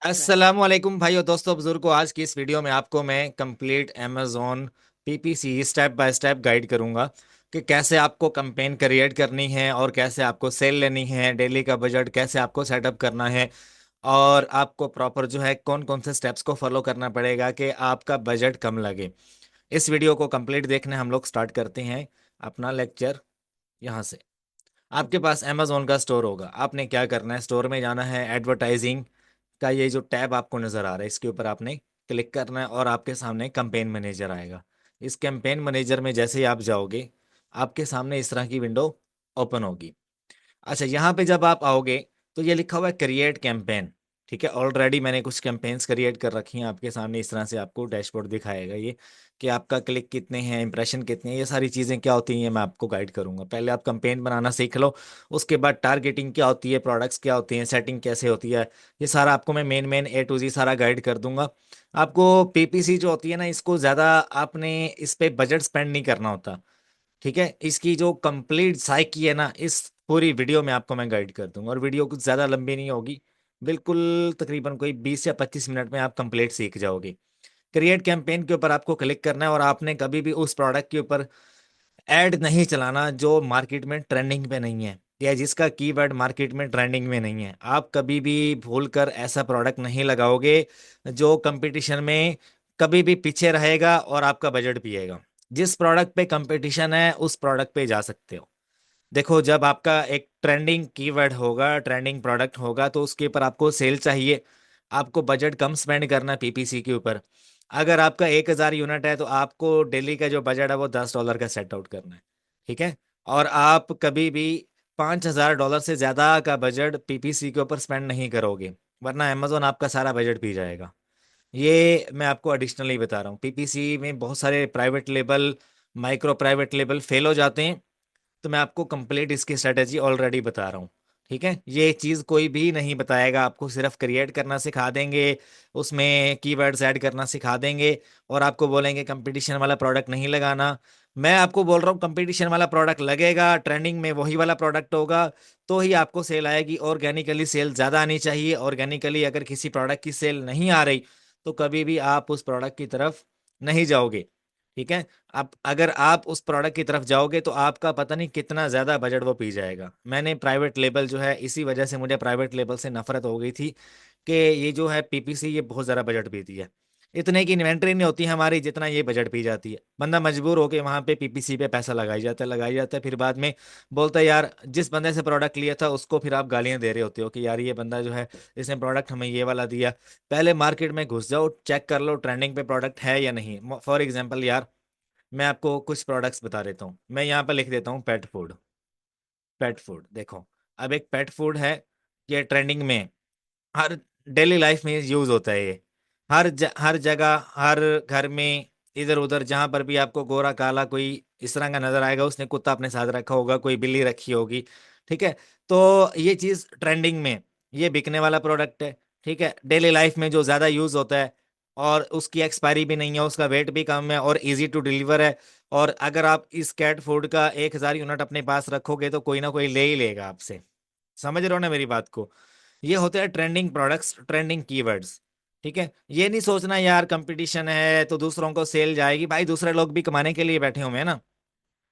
अस्सलामुअलैकुम भाई और दोस्तों बुजुर्गों, आज की इस वीडियो में आपको मैं complete Amazon PPC step by step guide करूंगा कि कैसे आपको कैंपेन क्रिएट करनी है और कैसे आपको सेल लेनी है, डेली का बजट कैसे आपको सेटअप करना है और आपको प्रॉपर जो है कौन कौन से स्टेप्स को फॉलो करना पड़ेगा कि आपका बजट कम लगे। इस वीडियो को कंप्लीट देखने हम लोग स्टार्ट करते हैं अपना लेक्चर यहाँ से। आपके पास अमेजोन का स्टोर होगा। आपने क्या करना है, स्टोर में जाना है, एडवर्टाइजिंग का ये जो टैब आपको नजर आ रहा है इसके ऊपर आपने क्लिक करना है और आपके सामने कैंपेन मैनेजर आएगा। इस कैंपेन मैनेजर में जैसे ही आप जाओगे आपके सामने इस तरह की विंडो ओपन होगी। अच्छा, यहाँ पे जब आप आओगे तो ये लिखा हुआ है क्रिएट कैंपेन। ठीक है, ऑलरेडी मैंने कुछ कैंपेन्स क्रिएट कर रखी हैं। आपके सामने इस तरह से आपको डैशबोर्ड दिखाएगा ये कि आपका क्लिक कितने हैं, इंप्रेशन कितने हैं, ये सारी चीज़ें क्या होती हैं मैं आपको गाइड करूंगा। पहले आप कैंपेन बनाना सीख लो, उसके बाद टारगेटिंग क्या होती है, प्रोडक्ट्स क्या होती हैं, सेटिंग कैसे होती है, ये सारा आपको मैं मेन मेन ए टू जी सारा गाइड कर दूंगा। आपको पीपीसी जो होती है ना, इसको ज़्यादा आपने इस पे बजट स्पेंड नहीं करना होता। ठीक है, इसकी जो कंप्लीट साइकी है ना, इस पूरी वीडियो में आपको मैं गाइड कर दूंगा और वीडियो कुछ ज्यादा लंबी नहीं होगी। बिल्कुल तकरीबन कोई 20 या 25 मिनट में आप कंप्लीट सीख जाओगे। क्रिएट कैंपेन के ऊपर आपको क्लिक करना है और आपने कभी भी उस प्रोडक्ट के ऊपर एड नहीं चलाना जो मार्केट में ट्रेंडिंग पे नहीं है या जिसका कीवर्ड मार्केट में ट्रेंडिंग में नहीं है। आप कभी भी भूल कर ऐसा प्रोडक्ट नहीं लगाओगे जो कंपटीशन में कभी भी पीछे रहेगा और आपका बजट पिएगा। जिस प्रोडक्ट पे कंपटीशन है उस प्रोडक्ट पे जा सकते हो। देखो, जब आपका एक ट्रेंडिंग कीवर्ड होगा, ट्रेंडिंग प्रोडक्ट होगा तो उसके ऊपर आपको सेल चाहिए। आपको बजट कम स्पेंड करना है पीपीसी के ऊपर। अगर आपका 1,000 यूनिट है तो आपको डेली का जो बजट है वो $10 का सेट आउट करना है। ठीक है, और आप कभी भी $5,000 से ज्यादा का बजट पीपीसी के ऊपर स्पेंड नहीं करोगे, वरना अमेजोन आपका सारा बजट पी जाएगा। ये मैं आपको एडिशनली बता रहा हूँ। पीपीसी में बहुत सारे private label, micro private label fail हो जाते हैं। तो मैं आपको कंप्लीट इसकी स्ट्रेटेजी ऑलरेडी बता रहा हूँ। ठीक है, ये चीज़ कोई भी नहीं बताएगा आपको, सिर्फ क्रिएट करना सिखा देंगे, उसमें कीवर्ड्स ऐड करना सिखा देंगे और आपको बोलेंगे कंपटीशन वाला प्रोडक्ट नहीं लगाना। मैं आपको बोल रहा हूँ कंपटीशन वाला प्रोडक्ट लगेगा, ट्रेंडिंग में वही वाला प्रोडक्ट होगा तो ही आपको सेल आएगी। ऑर्गेनिकली सेल ज़्यादा आनी चाहिए। ऑर्गेनिकली अगर किसी प्रोडक्ट की सेल नहीं आ रही तो कभी भी आप उस प्रोडक्ट की तरफ नहीं जाओगे। ठीक है, अब अगर आप उस प्रोडक्ट की तरफ जाओगे तो आपका पता नहीं कितना ज्यादा बजट वो पी जाएगा। मैंने प्राइवेट लेबल जो है, इसी वजह से मुझे प्राइवेट लेबल से नफरत हो गई थी कि ये जो है पीपीसी ये बहुत ज्यादा बजट पीती है। इतने की इन्वेंट्री नहीं होती हमारी जितना ये बजट पी जाती है। बंदा मजबूर होके वहां पे पीपीसी पे पैसा लगाई जाता है, फिर बाद में बोलता है यार जिस बंदे से प्रोडक्ट लिया था उसको फिर आप गालियां दे रहे होते हो कि यार ये बंदा जो है इसने प्रोडक्ट हमें ये वाला दिया। पहले मार्केट में घुस जाओ, चेक कर लो ट्रेंडिंग पे प्रोडक्ट है या नहीं। फॉर एग्जाम्पल यार, मैं आपको कुछ प्रोडक्ट्स बता देता हूँ। मैं यहाँ पर लिख देता हूँ पेट फूड। पेट फूड देखो, अब एक पेट फूड है, ये ट्रेंडिंग में, हर डेली लाइफ में यूज होता है ये। हर जगह, हर घर में, इधर उधर जहां पर भी आपको गोरा काला कोई इस तरह का नजर आएगा उसने कुत्ता अपने साथ रखा होगा, कोई बिल्ली रखी होगी। ठीक है, तो ये चीज ट्रेंडिंग में, ये बिकने वाला प्रोडक्ट है। ठीक है, डेली लाइफ में जो ज्यादा यूज होता है और उसकी एक्सपायरी भी नहीं है, उसका वेट भी कम है और इजी टू डिलीवर है। और अगर आप इस कैट फूड का 1,000 यूनिट अपने पास रखोगे तो कोई ना कोई ले ही लेगा आपसे। समझ रहे हो ना मेरी बात को। ये होते हैं ट्रेंडिंग प्रोडक्ट्स, ट्रेंडिंग कीवर्ड्स। ठीक है, ये नहीं सोचना यार कंपटीशन है तो दूसरों को सेल जाएगी। भाई दूसरे लोग भी कमाने के लिए बैठे हुए हैं ना।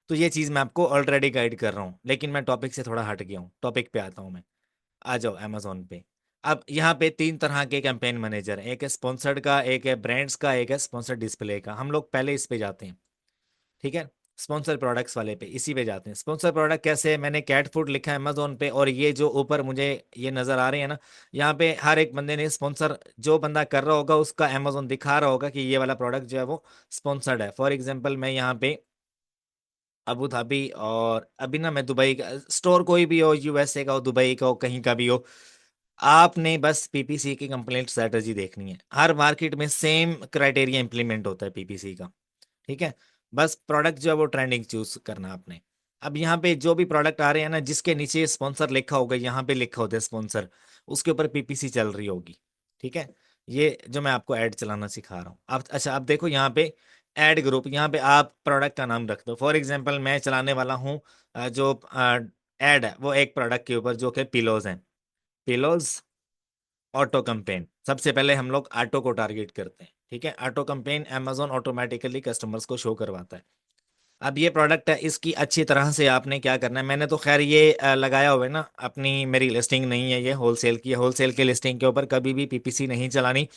तो ये चीज मैं आपको ऑलरेडी गाइड कर रहा हूँ, लेकिन मैं टॉपिक से थोड़ा हट गया हूँ। टॉपिक पे आता हूँ मैं। आ जाओ अमेजोन पे। अब यहाँ पे तीन तरह के कैंपेन मैनेजर हैं, एक है स्पॉन्सर्ड का, एक है ब्रांड्स का, एक है स्पॉन्सर्ड डिस्प्ले का। हम लोग पहले इस पे जाते हैं। ठीक है, स्पॉन्सर प्रोडक्ट्स वाले पे, इसी पे जाते हैं। स्पॉन्सर प्रोडक्ट कैसे है, मैंने कैट फूड लिखा है अमेजोन पे और ये जो ऊपर मुझे ये नजर आ रहे हैं ना, यहाँ पे हर एक बंदे ने स्पॉन्सर जो बंदा कर रहा होगा उसका अमेजोन दिखा रहा होगा कि ये वाला प्रोडक्ट जो है वो स्पॉन्सर्ड है। फॉर एग्जाम्पल मैं यहाँ पे अबू धाबी और अभी ना मैं दुबई का स्टोर, कोई भी हो, यूएसए का हो, दुबई का हो, कहीं का भी हो, आपने बस पीपीसी की कंप्लीट स्ट्रेटजी देखनी है। हर मार्केट में सेम क्राइटेरिया इंप्लीमेंट होता है पीपीसी का। ठीक है, बस प्रोडक्ट जो है वो ट्रेंडिंग चूज करना आपने। अब यहाँ पे जो भी प्रोडक्ट आ रहे हैं ना जिसके नीचे स्पॉन्सर लिखा होगा, यहाँ पे लिखा होता है स्पॉन्सर, उसके ऊपर पीपीसी चल रही होगी। ठीक है, ये जो मैं आपको ऐड चलाना सिखा रहा हूँ। अब अच्छा, अब देखो यहाँ पे ऐड ग्रुप, यहाँ पे आप प्रोडक्ट का नाम रख दो। फॉर एग्जांपल मैं चलाने वाला हूँ जो ऐड है वो एक प्रोडक्ट के ऊपर जो कि पिलोज हैं। पिलोज, ऑटो कंपेन, सबसे पहले हम लोग ऑटो को टारगेट करते हैं, ठीक है। Auto campaign Amazon automatically customers को शो करवाता है। अब ये प्रोडक्ट है, इसकी अच्छी तरह से आपने क्या करना है, मैंने तो खैर ये लगाया हुआ है ना, अपनी मेरी लिस्टिंग नहीं है, ये होलसेल की है। होलसेल की लिस्टिंग के ऊपर कभी भी पीपीसी नहीं चलानी,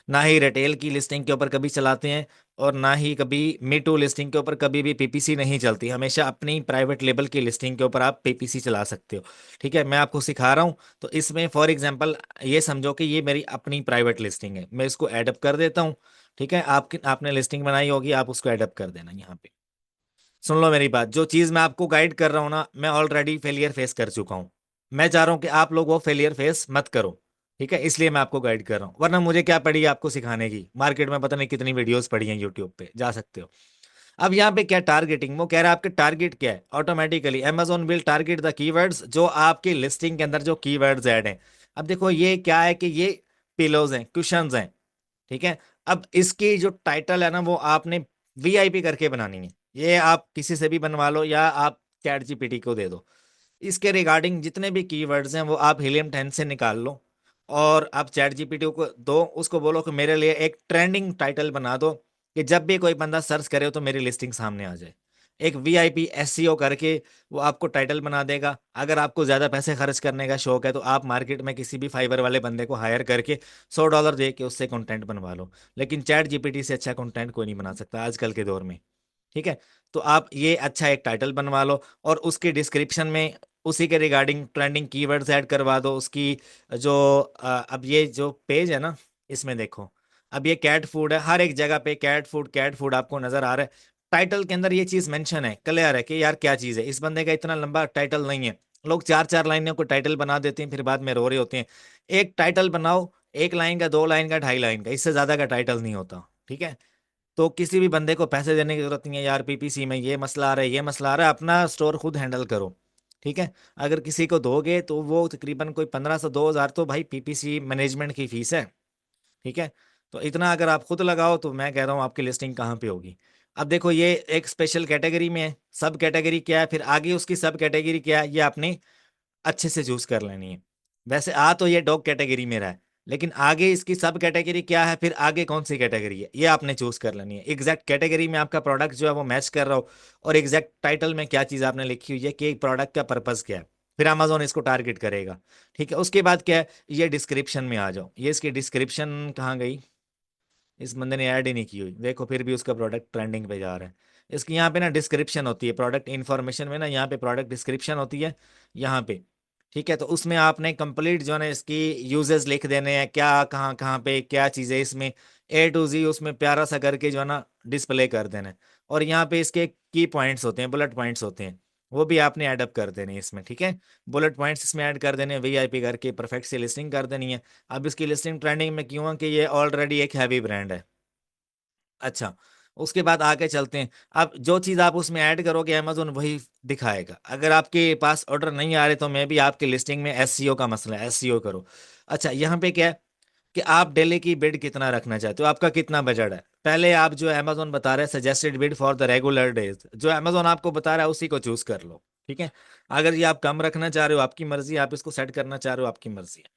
ना ही रिटेल की लिस्टिंग के ऊपर कभी चलाते हैं, और ना ही कभी मी टू लिस्टिंग के ऊपर कभी भी पीपीसी नहीं चलती। हमेशा अपनी प्राइवेट लेबल की लिस्टिंग के ऊपर आप पीपीसी चला सकते हो, ठीक है। मैं आपको सिखा रहा हूँ। तो इसमें फॉर एग्जांपल ये समझो कि ये मेरी अपनी प्राइवेट लिस्टिंग है, मैं इसको एडअप कर देता हूँ, ठीक है। आपकी आपने लिस्टिंग बनाई होगी, आप उसको एडअप कर देना यहाँ पे। सुन लो मेरी बात, जो चीज मैं आपको गाइड कर रहा हूँ ना, मैं ऑलरेडी फेलियर फेस कर चुका हूँ। मैं चाह रहा हूँ कि आप लोग वो फेलियर फेस मत करो, ठीक है। इसलिए मैं आपको गाइड कर रहा हूँ, वरना मुझे क्या पड़ी आपको सिखाने की, मार्केट में पता नहीं कितनी वीडियोस पड़ी हैं, यूट्यूब पे जा सकते हो। अब यहाँ पे क्या टारगेटिंग, वो कह रहा है आपके टारगेट क्या है, automatically Amazon will target the keywords जो आपकी लिस्टिंग के अंदर जो कीवर्ड्स ऐड हैं। अब देखो ये क्या है कि ये पिलोज हैं, क्वेश्चंस हैं, ठीक है। अब इसकी जो टाइटल है ना, वो आपने वीआईपी करके बनानी है। ये आप किसी से भी बनवा लो, या आप चैट जीपीटी को दे दो। इसके रिगार्डिंग जितने भी कीवर्ड्स हैं वो आप हीलियम 10 से निकाल लो, और आप चैट जीपीटी को दो, उसको बोलो कि मेरे लिए एक ट्रेंडिंग टाइटल बना दो, कि जब भी कोई बंदा सर्च करे तो मेरी लिस्टिंग सामने आ जाए। एक वीआईपी एसईओ करके वो आपको टाइटल बना देगा। अगर आपको ज्यादा पैसे खर्च करने का शौक है तो आप मार्केट में किसी भी फाइबर वाले बंदे को हायर करके $100 दे के उससे कंटेंट बनवा लो, लेकिन चैट जीपीटी से अच्छा कंटेंट कोई नहीं बना सकता आजकल के दौर में, ठीक है। तो आप ये अच्छा एक टाइटल बनवा लो, और उसके डिस्क्रिप्शन में उसी के रिगार्डिंग ट्रेंडिंग कीवर्ड्स ऐड करवा दो उसकी। जो अब ये जो पेज है ना, इसमें देखो, अब ये कैट फूड है, हर एक जगह पे कैट फूड आपको नजर आ रहा है। टाइटल के अंदर ये चीज मेंशन है, क्लियर है कि यार क्या चीज है। इस बंदे का इतना लंबा टाइटल नहीं है, लोग चार चार लाइनों को टाइटल बना देते हैं, फिर बाद में रो रहे होते हैं। एक टाइटल बनाओ, 1 लाइन का, 2 लाइन का, 2.5 लाइन का, इससे ज्यादा का टाइटल नहीं होता, ठीक है। तो किसी भी बंदे को पैसे देने की जरूरत नहीं है यार, पीपीसी में ये मसला आ रहा है, ये मसला आ रहा है, अपना स्टोर खुद हैंडल करो, ठीक है। अगर किसी को दोगे तो वो तकरीबन कोई 1500 2000 तो भाई पीपीसी मैनेजमेंट की फीस है, ठीक है। तो इतना अगर आप खुद लगाओ तो मैं कह रहा हूँ आपकी लिस्टिंग कहाँ पे होगी। अब देखो ये एक स्पेशल कैटेगरी में है, सब कैटेगरी क्या है, फिर आगे उसकी सब कैटेगरी क्या है, ये आपने अच्छे से चूज कर लेनी है। वैसे आ तो ये डॉग कैटेगरी में रहा है, लेकिन आगे इसकी सब कैटेगरी क्या है, फिर आगे कौन सी कैटेगरी है, ये आपने चूज कर लेनी है। एग्जैक्ट कैटेगरी में आपका प्रोडक्ट जो है वो मैच कर रहा हो, और एग्जैक्ट टाइटल में क्या चीज आपने लिखी हुई है कि प्रोडक्ट का पर्पस क्या है, फिर अमेजोन इसको टारगेट करेगा, ठीक है। उसके बाद क्या है, ये डिस्क्रिप्शन में आ जाओ। ये इसकी डिस्क्रिप्शन कहाँ गई, इस बंदे ने ऐड ही नहीं की हुई, देखो फिर भी उसका प्रोडक्ट ट्रेंडिंग पे जा रहा है। इसकी यहाँ पे ना डिस्क्रिप्शन होती है, प्रोडक्ट इन्फॉर्मेशन में ना, यहाँ पे प्रोडक्ट डिस्क्रिप्शन होती है, यहाँ पे, ठीक है। तो उसमें आपने कंप्लीट जो है ना इसकी यूजेस लिख देने हैं, क्या कहाँ कहाँ पे क्या चीज़ है इसमें, ए टू जी उसमें प्यारा सा करके जो है ना डिस्प्ले कर देना है। और यहाँ पे इसके की पॉइंट्स होते हैं, बुलेट पॉइंट्स होते हैं, वो भी आपने ऐड अप कर देने हैं इसमें, ठीक है। बुलेट पॉइंट्स इसमें ऐड कर देने, वीआईपी करके परफेक्ट सी लिस्टिंग कर देनी है। अब इसकी लिस्टिंग ट्रेंडिंग में क्यों है कि ये ऑलरेडी एक हैवी ब्रांड है। अच्छा, उसके बाद आगे चलते हैं। अब जो चीज आप उसमें ऐड करोगे अमेजोन वही दिखाएगा। अगर आपके पास ऑर्डर नहीं आ रहे तो मैं भी आपकी लिस्टिंग में एसईओ का मसला है, एसईओ करो। अच्छा, यहाँ पे क्या है कि आप डेली की बिड कितना रखना चाहते हो, आपका कितना बजट है। पहले आप जो अमेजोन बता रहे हैं suggested bid for the regular days, जो अमेजोन आपको बता रहा है उसी को चूज कर लो, ठीक है। अगर ये आप कम रखना चाह रहे हो आपकी मर्जी, आप इसको सेट करना चाह रहे हो आपकी मर्जी है,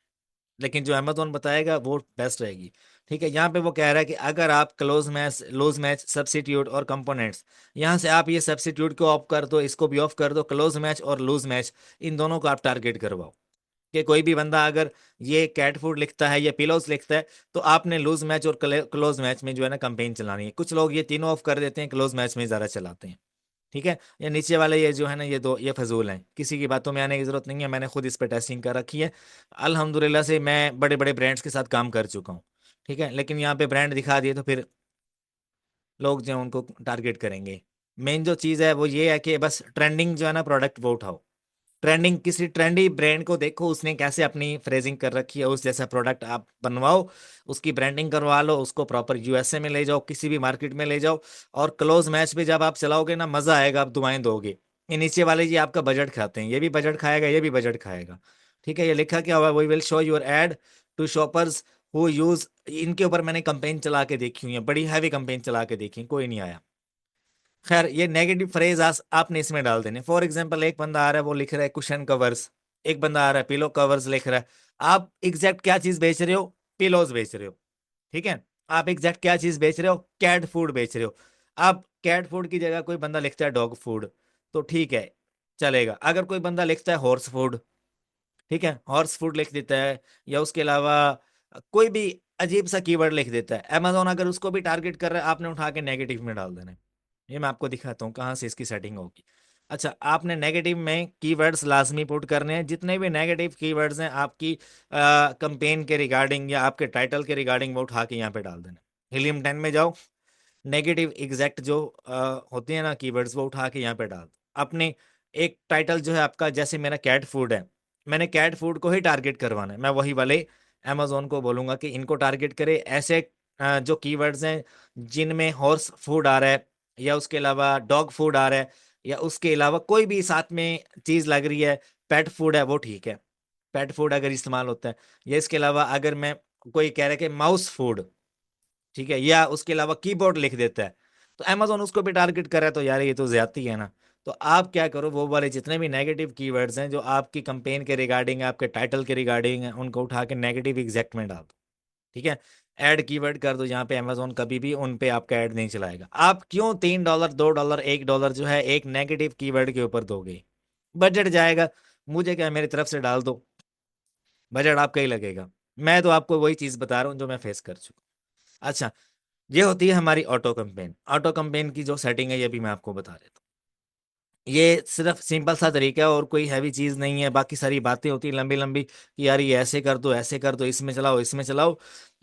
लेकिन जो अमेजोन बताएगा वो बेस्ट रहेगी, ठीक है। यहाँ पे वो कह रहा है कि अगर आप close match, loose match, substitute और कंपोनेंट्स, यहाँ से आप ये सब्सिट्यूट को ऑफ कर दो, इसको भी ऑफ कर दो, क्लोज मैच और लूज मैच इन दोनों को आप टारगेट करवाओ। कि कोई भी बंदा अगर ये कैट फूड लिखता है या पिलोस लिखता है तो आपने लूज मैच और क्लोज मैच में जो है ना कंपेन चलानी है। कुछ लोग ये तीनों ऑफ कर देते हैं, क्लोज मैच में ज्यादा चलाते हैं, ठीक है। या नीचे वाले ये जो है ना ये दो, ये फजूल हैं, किसी की बातों में आने की जरूरत नहीं है, मैंने खुद इस पे टेस्टिंग कर रखी है। अल्हम्दुलिल्लाह से मैं बड़े बड़े ब्रांड्स के साथ काम कर चुका हूँ, ठीक है। लेकिन यहाँ पे ब्रांड दिखा दिए तो फिर लोग जो है उनको टारगेट करेंगे। मेन जो चीज़ है वो ये है कि बस ट्रेंडिंग जो है ना प्रोडक्ट वो उठाओ। ट्रेंडिंग किसी ट्रेंडी ब्रांड को देखो उसने कैसे अपनी फ्रेजिंग कर रखी है, उस जैसा प्रोडक्ट आप बनवाओ, उसकी ब्रांडिंग करवा लो, उसको प्रॉपर यूएसए में ले जाओ, किसी भी मार्केट में ले जाओ। और क्लोज मैच पे जब आप चलाओगे ना मजा आएगा, आप दुआएं दोगे। ये नीचे वाले ये आपका बजट खाते हैं, ये भी बजट खाएगा, ये भी बजट खाएगा, ठीक है। ये लिखा क्या हुआ, we will show your ad to shoppers who use, इनके ऊपर मैंने कंपेन चला के देखी हुई है, बड़ी हैवी कंपेन चला के देखी, कोई नहीं आया। खैर ये नेगेटिव फ्रेज आपने इसमें डाल देने। फॉर एग्जांपल एक बंदा आ रहा है वो लिख रहा है कुशन कवर्स, एक बंदा आ रहा है पिलो कवर्स लिख रहा है, आप एग्जैक्ट क्या चीज बेच रहे हो? पिलोज बेच रहे हो। ठीक है, आप एग्जैक्ट क्या चीज बेच रहे हो? कैट फूड बेच रहे हो। आप कैट फूड की जगह कोई बंदा लिखता है डॉग फूड, तो ठीक है, चलेगा। अगर कोई बंदा लिखता है हॉर्स फूड, ठीक है, हॉर्स फूड लिख देता है, या उसके अलावा कोई भी अजीब सा कीवर्ड लिख देता है, अमेजोन अगर उसको भी टारगेट कर रहा है, आपने उठा के नेगेटिव में डाल देना है। ये मैं आपको दिखाता हूँ कहाँ से इसकी सेटिंग होगी। अच्छा, आपने नेगेटिव में कीवर्ड्स लाजमी पुट करने हैं, जितने भी नेगेटिव कीवर्ड्स हैं आपकी कंपेन के रिगार्डिंग या आपके टाइटल के रिगार्डिंग, वो उठा के यहाँ पे डाल देना। हीलियम 10 में जाओ, नेगेटिव एग्जैक्ट जो होती है ना कीवर्ड्स, वो उठा के यहाँ पे डाल दो। अपने एक टाइटल जो है आपका, जैसे मेरा कैट फूड है, मैंने कैट फूड को ही टारगेट करवाना है, मैं वही वाले अमेजोन को बोलूंगा कि इनको टारगेट करे। ऐसे जो कीवर्ड्स हैं जिनमें हॉर्स फूड आ रहा है, या उसके अलावा डॉग फूड आ रहा है, या उसके अलावा कोई भी साथ में चीज लग रही है, पेट फूड है, वो ठीक है, पेट फूड अगर इस्तेमाल होता है। या इसके अलावा अगर मैं कोई कह रहा है कि माउस फूड, ठीक है, या उसके अलावा कीबोर्ड लिख देता है, तो अमेजोन उसको भी टारगेट कर रहा है, तो यार ये तो ज्यादती है ना। तो आप क्या करो, वो वाले जितने भी नेगेटिव कीवर्ड्स हैं जो आपकी कंपेन के रिगार्डिंग है, आपके टाइटल के रिगार्डिंग है, उनको उठा के नेगेटिव एग्जैक्ट में डाल दो। ठीक है, ऐड कीवर्ड कर दो यहाँ पे, अमेजोन कभी भी उन पे आपका ऐड नहीं चलाएगा। आप क्यों $3, $2, $1 जो है एक नेगेटिव कीवर्ड के ऊपर दोगे? बजट जाएगा, मुझे क्या, मेरी तरफ से डाल दो, बजट आपका ही लगेगा। मैं तो आपको वही चीज बता रहा हूँ जो मैं फेस कर चुका। अच्छा, ये होती है हमारी ऑटो कंपेन। ऑटो कंपेन की जो सेटिंग है ये भी मैं आपको बता देता हूँ। ये सिर्फ सिंपल सा तरीका है और कोई हैवी चीज नहीं है। बाकी सारी बातें होती है लंबी लंबी कि यार ये ऐसे कर दो, ऐसे कर दो, इसमें चलाओ, इसमें चलाओ।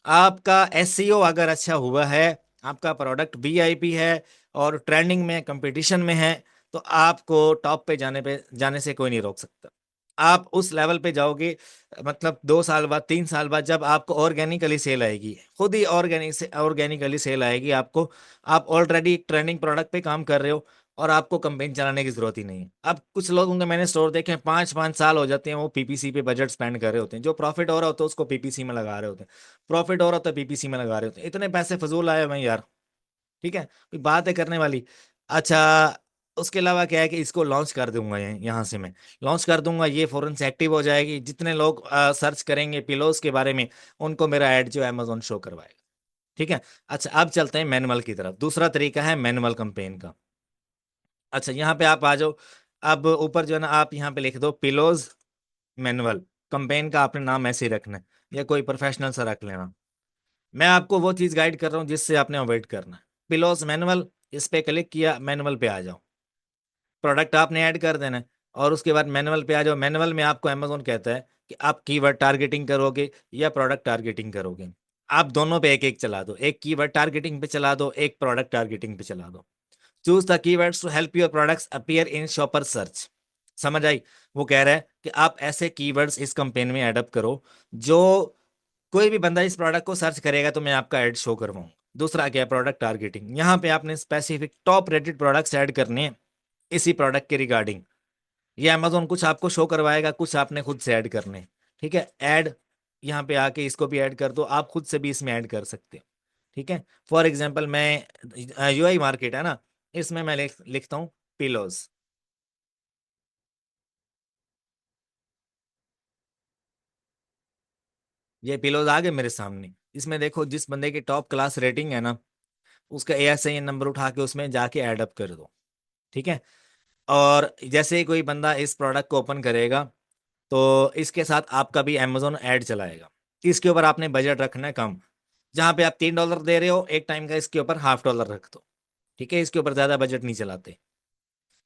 आपका एसईओ अगर अच्छा हुआ है, आपका प्रोडक्ट वीआईपी है और ट्रेंडिंग में, कंपटीशन में है, तो आपको टॉप पे जाने से कोई नहीं रोक सकता। आप उस लेवल पे जाओगे, मतलब 2 साल बाद, 3 साल बाद, जब आपको ऑर्गेनिकली सेल आएगी, खुद ही ऑर्गेनिकली सेल आएगी आपको। आप ऑलरेडी ट्रेंडिंग प्रोडक्ट पे काम कर रहे हो और आपको कंपेन चलाने की जरूरत ही नहीं है। अब कुछ लोगों के मैंने स्टोर देखे हैं, 5-5 साल हो जाते हैं वो पीपीसी पे बजट स्पेंड कर रहे होते हैं। जो प्रॉफिट हो रहा होता है उसको पीपीसी में लगा रहे होते हैं, प्रॉफिट हो रहा होता है पीपीसी में लगा रहे होते हैं। इतने पैसे फजूल आए हुए हैं यार। ठीक है, कोई बात है करने वाली। अच्छा, उसके अलावा क्या है कि इसको लॉन्च कर दूंगा, यहाँ से मैं लॉन्च कर दूंगा, ये फौरन से एक्टिव हो जाएगी। जितने लोग सर्च करेंगे पिलोज के बारे में, उनको मेरा ऐड जो अमेजोन शो करवाएगा। ठीक है। अच्छा, अब चलते हैं मैनुअल की तरफ। दूसरा तरीका है मैनुअल कंपेन का। अच्छा, यहाँ पे आप आ जाओ। अब ऊपर जो है ना, आप यहाँ पे लिख दो पिलोज मैनुअल कंपेन का। आपने नाम ऐसे ही रखना है या कोई प्रोफेशनल सा रख लेना। मैं आपको वो चीज गाइड कर रहा हूँ जिससे आपने अवॉइड करना है। पिलोज मैनुअल, इस पे क्लिक किया, मैनुअल पे आ जाओ, प्रोडक्ट आपने ऐड कर देना है। और उसके बाद मैनुअल पे आ जाओ। मैनुअल में आपको अमेजोन कहता है कि आप कीवर्ड टारगेटिंग करोगे या प्रोडक्ट टारगेटिंग करोगे। आप दोनों पे एक एक चला दो, एक कीवर्ड टारगेटिंग पे चला दो, एक प्रोडक्ट टारगेटिंग पे चला दो। Choose the keywords to help your products appear in shopper search. समझ आई? वो कह रहा है कि आप ऐसे कीवर्ड्स इस कंपेन में एडअप करो जो कोई भी बंदा इस प्रोडक्ट को सर्च करेगा तो मैं आपका एड शो करवाऊँ। दूसरा क्या है, प्रोडक्ट टारगेटिंग। यहाँ पे आपने specific top rated products add करने हैं इसी प्रोडक्ट के रिगार्डिंग। ये अमेजोन कुछ आपको शो करवाएगा, कुछ आपने खुद से ऐड करने हैं। ठीक है, ऐड, यहाँ पे आके इसको भी ऐड कर दो। आप खुद से भी इसमें ऐड कर सकते हो। ठीक है, फॉर एग्जाम्पल मैं यूआई मार्केट है ना, इसमें मैं लिखता हूँ पिलोज। ये पिलोज आ गए मेरे सामने। इसमें देखो, जिस बंदे की टॉप क्लास रेटिंग है ना, उसका एएसआईएन नंबर उठा के उसमें जाके ऐड अप कर दो। ठीक है, और जैसे ही कोई बंदा इस प्रोडक्ट को ओपन करेगा, तो इसके साथ आपका भी अमेजोन ऐड चलाएगा। इसके ऊपर आपने बजट रखना है कम। जहां पे आप $3 दे रहे हो एक टाइम का, इसके ऊपर $0.5 रख दो। ठीक है, इसके ऊपर ज्यादा बजट नहीं चलाते,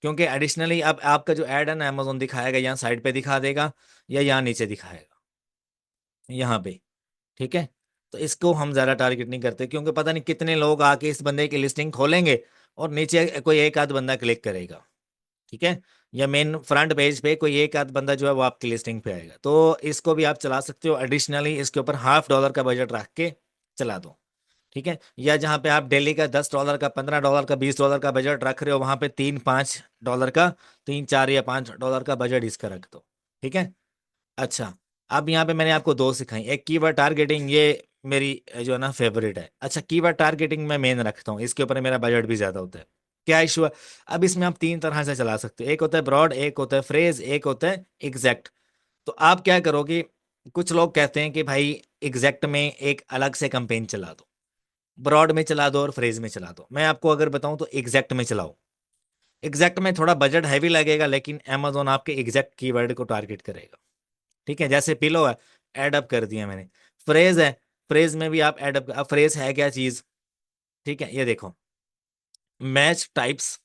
क्योंकि एडिशनली अब आपका जो ऐड है ना, अमेजोन दिखाएगा यहाँ साइड पे दिखा देगा, या यहाँ नीचे दिखाएगा, यहाँ पे। ठीक है, तो इसको हम ज्यादा टारगेट नहीं करते, क्योंकि पता नहीं कितने लोग आके इस बंदे की लिस्टिंग खोलेंगे और नीचे कोई एक आध बंदा क्लिक करेगा। ठीक है, या मेन फ्रंट पेज पे कोई एक आध बंदा जो है वो आपकी लिस्टिंग पे आएगा। तो इसको भी आप चला सकते हो एडिशनली, इसके ऊपर $0.5 का बजट रख के चला दो। ठीक है, या जहाँ पे आप डेली का $10 का, $15 का, $20 का बजट रख रहे हो, वहां पे $3-5 का, 3-4 या $5 का बजट इसका रख दो। ठीक है। अच्छा, अब यहाँ पे मैंने आपको दो सिखाई। एक कीवर्ड टारगेटिंग, ये मेरी जो है ना फेवरेट है। अच्छा, कीवर्ड टारगेटिंग मैं मेन रखता हूँ, इसके ऊपर मेरा बजट भी ज्यादा होता है। क्या इशू है? अब इसमें आप तीन तरह से चला सकते हो। एक होता है ब्रॉड, एक होता है फ्रेज, एक होता है एग्जैक्ट। तो आप क्या करोगे, कुछ लोग कहते हैं कि भाई एग्जैक्ट में एक अलग से कैंपेन चला दो, ब्रॉड में चला दो और फ्रेज में चला दो। मैं आपको अगर बताऊं तो एग्जैक्ट में चलाओ। एग्जैक्ट में थोड़ा बजट हैवी लगेगा, लेकिन amazon आपके एग्जैक्ट कीवर्ड को टारगेट करेगा। ठीक है, जैसे पिलो है, एड अप कर दिया मैंने। फ्रेज है, फ्रेज में भी आप एड अप। अब फ्रेज है क्या चीज? ठीक है, ये देखो, match types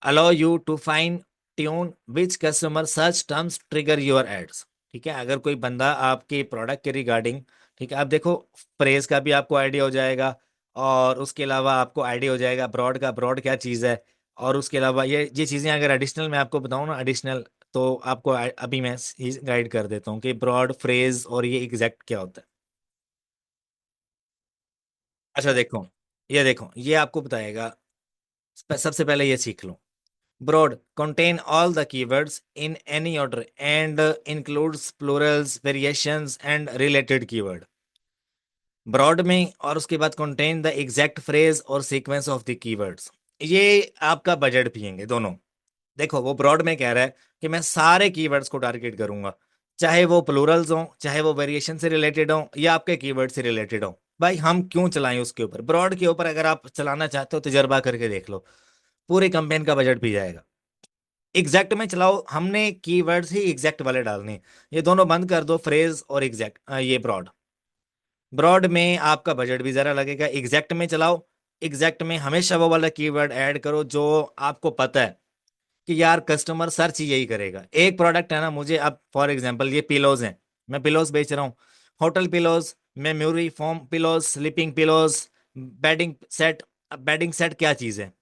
allow you to fine tune which customer search terms trigger your ads. ठीक है, अगर कोई बंदा आपके प्रोडक्ट के रिगार्डिंग, ठीक है, आप देखो, प्रेस का भी आपको आइडिया हो जाएगा, और उसके अलावा आपको आइडिया हो जाएगा ब्रॉड का, ब्रॉड क्या चीज़ है। और उसके अलावा ये चीज़ें अगर एडिशनल मैं आपको बताऊँ ना, एडिशनल, तो आपको अभी मैं गाइड कर देता हूँ कि ब्रॉड, फ्रेज और ये एग्जैक्ट क्या होता है। अच्छा देखो, ये आपको बताएगा। सबसे पहले ये सीख लो। Broad contain all the keywords in any order and includes plurals, variations and related keyword. Broad में और उसके बाद contain the exact phrase और sequence of the keywords। ये आपका बजट पिएंगे दोनों। देखो, वो ब्रॉड में कह रहा है कि मैं सारे कीवर्ड्स को टारगेट करूंगा, चाहे वो प्लूरल्स हो, चाहे वो वेरिएशन से रिलेटेड हो, या आपके कीवर्ड से रिलेटेड हो। भाई हम क्यों चलाएं उसके ऊपर? ब्रॉड के ऊपर अगर आप चलाना चाहते हो तजर्बा करके देख लो, पूरी कंपेन का बजट पी जाएगा। एग्जैक्ट में चलाओ, हमने कीवर्ड्स ही एग्जैक्ट वाले डालने हैं। ये दोनों बंद कर दो, फ्रेज और एग्जैक्ट, ये ब्रॉड। ब्रॉड में आपका बजट भी जरा लगेगा, एग्जैक्ट में चलाओ। एग्जैक्ट में हमेशा वो वाला कीवर्ड ऐड करो जो आपको पता है कि यार कस्टमर सर्च ही यही करेगा। एक प्रोडक्ट है ना, मुझे अब फॉर एग्जांपल ये पिलोज हैं, मैं पिलोज बेच रहा हूँ, hotel pillows, memory foam pillows, sleeping pillows, bedding set. अब बेडिंग सेट क्या चीज़ है?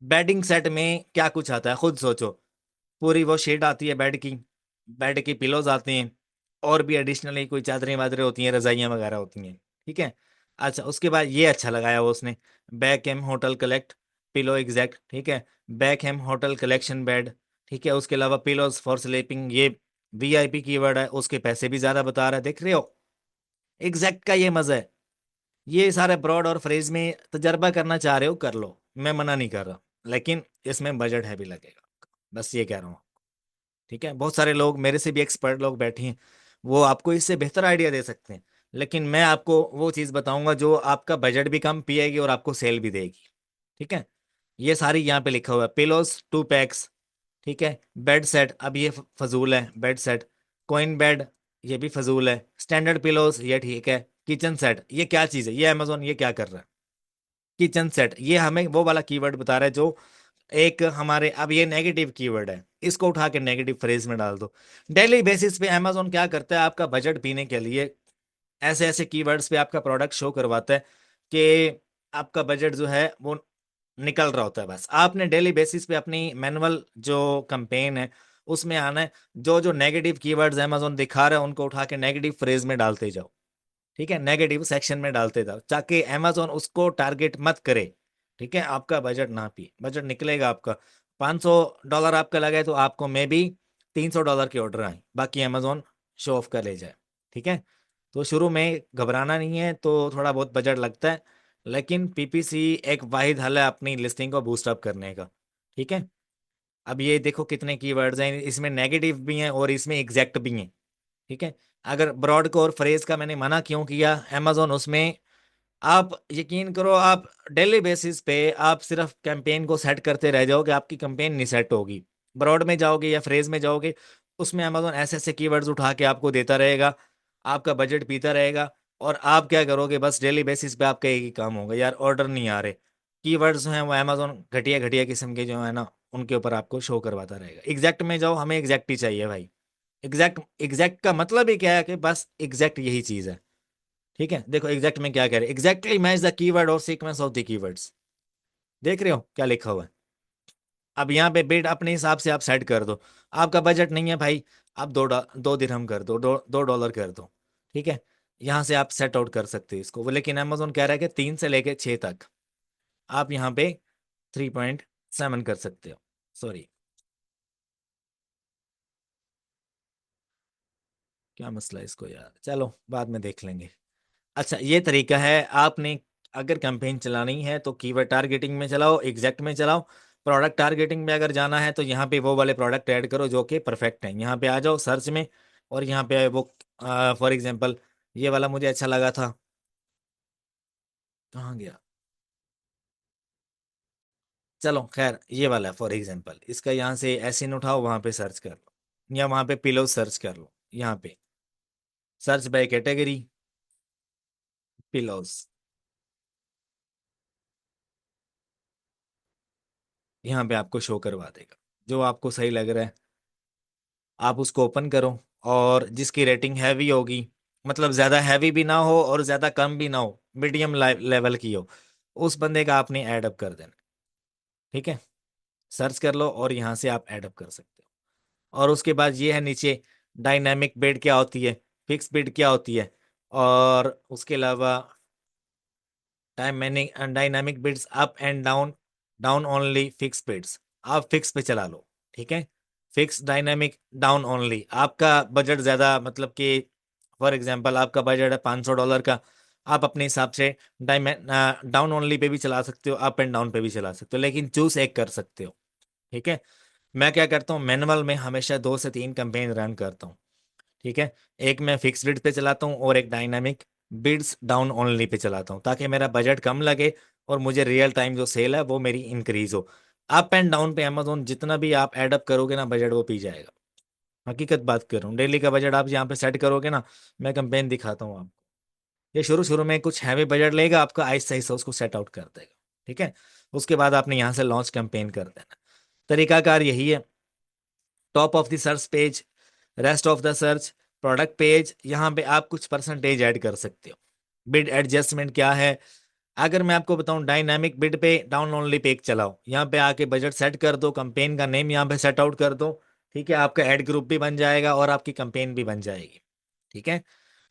बेडिंग सेट में क्या कुछ आता है खुद सोचो। पूरी वो शीट आती है बेड की, बेड की पिलोज आती हैं, और भी एडिशनली कोई चादरें वादरें होती हैं, रजाइयाँ वगैरह होती हैं। ठीक है। अच्छा, उसके बाद ये अच्छा लगाया वो उसने, back M hotel collect pillow exact. ठीक है, back M hotel collection bed. ठीक है, उसके अलावा पिलोज फॉर स्लीपिंग, ये वीआईपी कीवर्ड है, उसके पैसे भी ज्यादा बता रहा है, देख रहे हो। एग्जैक्ट का ये मजा है। ये सारे ब्रॉड और फ्रेज में तजर्बा करना चाह रहे हो कर लो, मैं मना नहीं कर रहा, लेकिन इसमें बजट है भी लगेगा, बस ये कह रहा हूँ। ठीक है, बहुत सारे लोग मेरे से भी एक्सपर्ट लोग बैठे हैं, वो आपको इससे बेहतर आइडिया दे सकते हैं, लेकिन मैं आपको वो चीज़ बताऊंगा जो आपका बजट भी कम पिएगी और आपको सेल भी देगी। ठीक है, ये सारी यहाँ पे लिखा हुआ है, पिलोस 2 पैक्स। ठीक है, बेड सेट, अब ये फजूल है बेड सेट। कोइन बेड, ये भी फजूल है। स्टैंडर्ड पिलोस, ये ठीक है। किचन सेट, ये क्या चीज़ है? ये अमेजोन ये क्या कर रहा है? किचन सेट, ये हमें वो वाला कीवर्ड बता रहा है जो एक हमारे, अब ये नेगेटिव कीवर्ड है, इसको उठा के नेगेटिव फ्रेज में डाल दो। डेली बेसिस पे अमेजोन क्या करता है, आपका बजट पीने के लिए ऐसे ऐसे कीवर्ड्स पे आपका प्रोडक्ट शो करवाता है कि आपका बजट जो है वो निकल रहा होता है। बस आपने डेली बेसिस पे अपनी मैनुअल जो कंपेन है उसमें आना है, जो जो नेगेटिव कीवर्ड्स अमेजोन दिखा रहा है उनको उठा के नेगेटिव फ्रेज में डालते जाओ। ठीक है, नेगेटिव सेक्शन में डालते जाओ ताकि अमेजोन उसको टारगेट मत करे। ठीक है, आपका बजट ना पिए, बजट निकलेगा आपका। $500 आपका लगा तो आपको मे बी $300 के ऑर्डर आए, बाकी अमेजोन शो ऑफ कर ले जाए। ठीक है, तो शुरू में घबराना नहीं है, तो थोड़ा बहुत बजट लगता है, लेकिन पीपीसी एक वाहिद हल है अपनी लिस्टिंग को बूस्ट अप करने का। ठीक है, अब ये देखो कितने कीवर्ड्स हैं, इसमें नेगेटिव भी हैं और इसमें एग्जैक्ट भी हैं। ठीक है, अगर ब्रॉड को और फ्रेज का मैंने मना क्यों किया, अमेजोन उसमें, आप यकीन करो, आप डेली बेसिस पे आप सिर्फ कैंपेन को सेट करते रह जाओगे, आपकी कैंपेन नहीं सेट होगी। ब्रॉड में जाओगे या फ्रेज में जाओगे, उसमें अमेजोन ऐसे ऐसे कीवर्ड्स उठा के आपको देता रहेगा, आपका बजट पीता रहेगा, और आप क्या करोगे, बस डेली बेसिस पे आपका एक ही काम होगा, यार ऑर्डर नहीं आ रहे। कीवर्ड्स हैं वो अमेजोन घटिया घटिया किस्म के जो है ना, उनके ऊपर आपको शो करवाता रहेगा। एग्जैक्ट में जाओ, हमें एग्जैक्ट ही चाहिए भाई। एग्जैक्ट, एग्जैक्ट का मतलब ही क्या है कि बस एग्जैक्ट यही चीज है। ठीक है, देखो एग्जैक्ट में क्या कह रहे हैं, एग्जैक्टली मैच द कीवर्ड और सीक्वेंस ऑफ द कीवर्ड्स। देख रहे हो क्या लिखा हुआ है? अब यहाँ पे बिड अपने हिसाब से आप सेट कर दो। आपका बजट नहीं है भाई, आप 2 दिरहम कर दो, 2 डॉलर कर दो। ठीक है, यहाँ से आप सेट आउट कर सकते हो इसको, लेकिन अमेजोन कह रहा है कि 3 से लेके 6 तक आप यहाँ पे 3.7 कर सकते हो। सॉरी, क्या मसला है इसको यार, चलो बाद में देख लेंगे। अच्छा, ये तरीका है, आपने अगर कैंपेन चलानी है तो कीवर्ड टारगेटिंग में चलाओ, एग्जैक्ट में चलाओ। प्रोडक्ट टारगेटिंग में अगर जाना है तो यहाँ पे वो वाले प्रोडक्ट ऐड करो जो कि परफेक्ट हैं। यहाँ पे आ जाओ सर्च में, और यहाँ पे वो फॉर एग्जांपल ये वाला मुझे अच्छा लगा था। कहाँ गया? चलो खैर, ये वाला है फॉर एग्जांपल, इसका यहाँ से एसिन उठाओ, वहां पे सर्च कर लो, या वहां पे पिलो सर्च कर लो, यहाँ पे सर्च बाय कैटेगरी पिलोज, यहाँ पे आपको शो करवा देगा। जो आपको सही लग रहा है आप उसको ओपन करो, और जिसकी रेटिंग हैवी होगी, मतलब ज्यादा हैवी भी ना हो और ज्यादा कम भी ना हो, मीडियम लेवल की हो, उस बंदे का आपने ऐड अप कर देना। ठीक है, सर्च कर लो और यहाँ से आप ऐड अप कर सकते हो। और उसके बाद ये है नीचे, डायनामिक बिड क्या होती है, फिक्स बिड क्या होती है, और उसके अलावा time manning dynamic bids up and down, down only fix bids, आप फिक्स पे चला लो। ठीक है, फिक्स डायनामिक डाउन ओनली, आपका बजट ज्यादा, मतलब कि फॉर एग्जांपल आपका बजट है $500 का, आप अपने हिसाब से डाउन ओनली पे भी चला सकते हो, अप एंड डाउन पे भी चला सकते हो, लेकिन चूज एक कर सकते हो। ठीक है, मैं क्या करता हूँ, मैनुअल में हमेशा 2 से 3 कैंपेन रन करता हूँ। ठीक है, एक मैं फिक्स बिड पे चलाता हूँ और एक dynamic beads down only pay चलाता हूँ, ताकि मेरा बजट कम लगे और मुझे रियल टाइम जो सेल है वो मेरी इंक्रीज हो। अप एंड डाउन पे अमेजोन जितना भी आप एडअप करोगे ना बजट, वो पी जाएगा। हकीकत बात कर रहा हूँ, डेली का बजट आप यहाँ पे सेट करोगे ना, मैं कंपेन दिखाता हूँ आपको, ये शुरू शुरू में कुछ हैवी बजट लेगा आपका, आहिस्ता आहिस्ता उसको सेट आउट कर देगा। ठीक है, उसके बाद आपने यहाँ से लॉन्च कैंपेन कर देना। तरीकाकार यही है, top of the search page, rest of the search, product page, यहाँ पे आप कुछ परसेंटेज ऐड कर सकते हो। बिड एडजस्टमेंट क्या है, अगर मैं आपको बताऊं, डायनामिक बिड पे डाउन ओनली पे एक चलाओ, यहाँ पे आके बजट सेट कर दो, कंपेन का नेम यहाँ पे सेट आउट कर दो। ठीक है, आपका एड ग्रुप भी बन जाएगा और आपकी कंपेन भी बन जाएगी। ठीक है,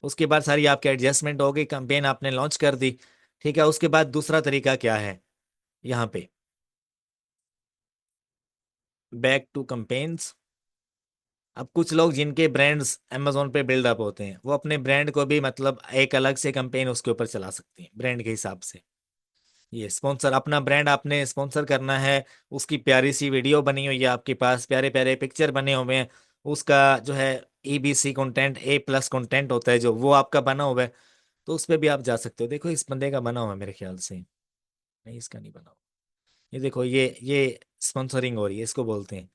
उसके बाद सारी आपकी एडजस्टमेंट हो गई, कंपेन आपने लॉन्च कर दी। ठीक है, उसके बाद दूसरा तरीका क्या है, यहाँ पे बैक टू कंपेन्स। अब कुछ लोग जिनके ब्रांड्स अमेजोन पे बिल्डअप होते हैं, वो अपने ब्रांड को भी मतलब एक अलग से कंपेन उसके ऊपर चला सकते हैं ब्रांड के हिसाब से। ये स्पॉन्सर, अपना ब्रांड आपने स्पॉन्सर करना है, उसकी प्यारी सी वीडियो बनी हुई है आपके पास, प्यारे प्यारे पिक्चर बने हुए हैं, उसका जो है EBC कंटेंट, A+ कंटेंट होता है जो, वो आपका बना हुआ है, तो उस पे भी आप जा सकते हो। देखो इस बंदे का बना हुआ है मेरे ख्याल से, नहीं इसका नहीं बना हुआ। ये देखो, ये स्पॉन्सरिंग हो रही है, इसको बोलते हैं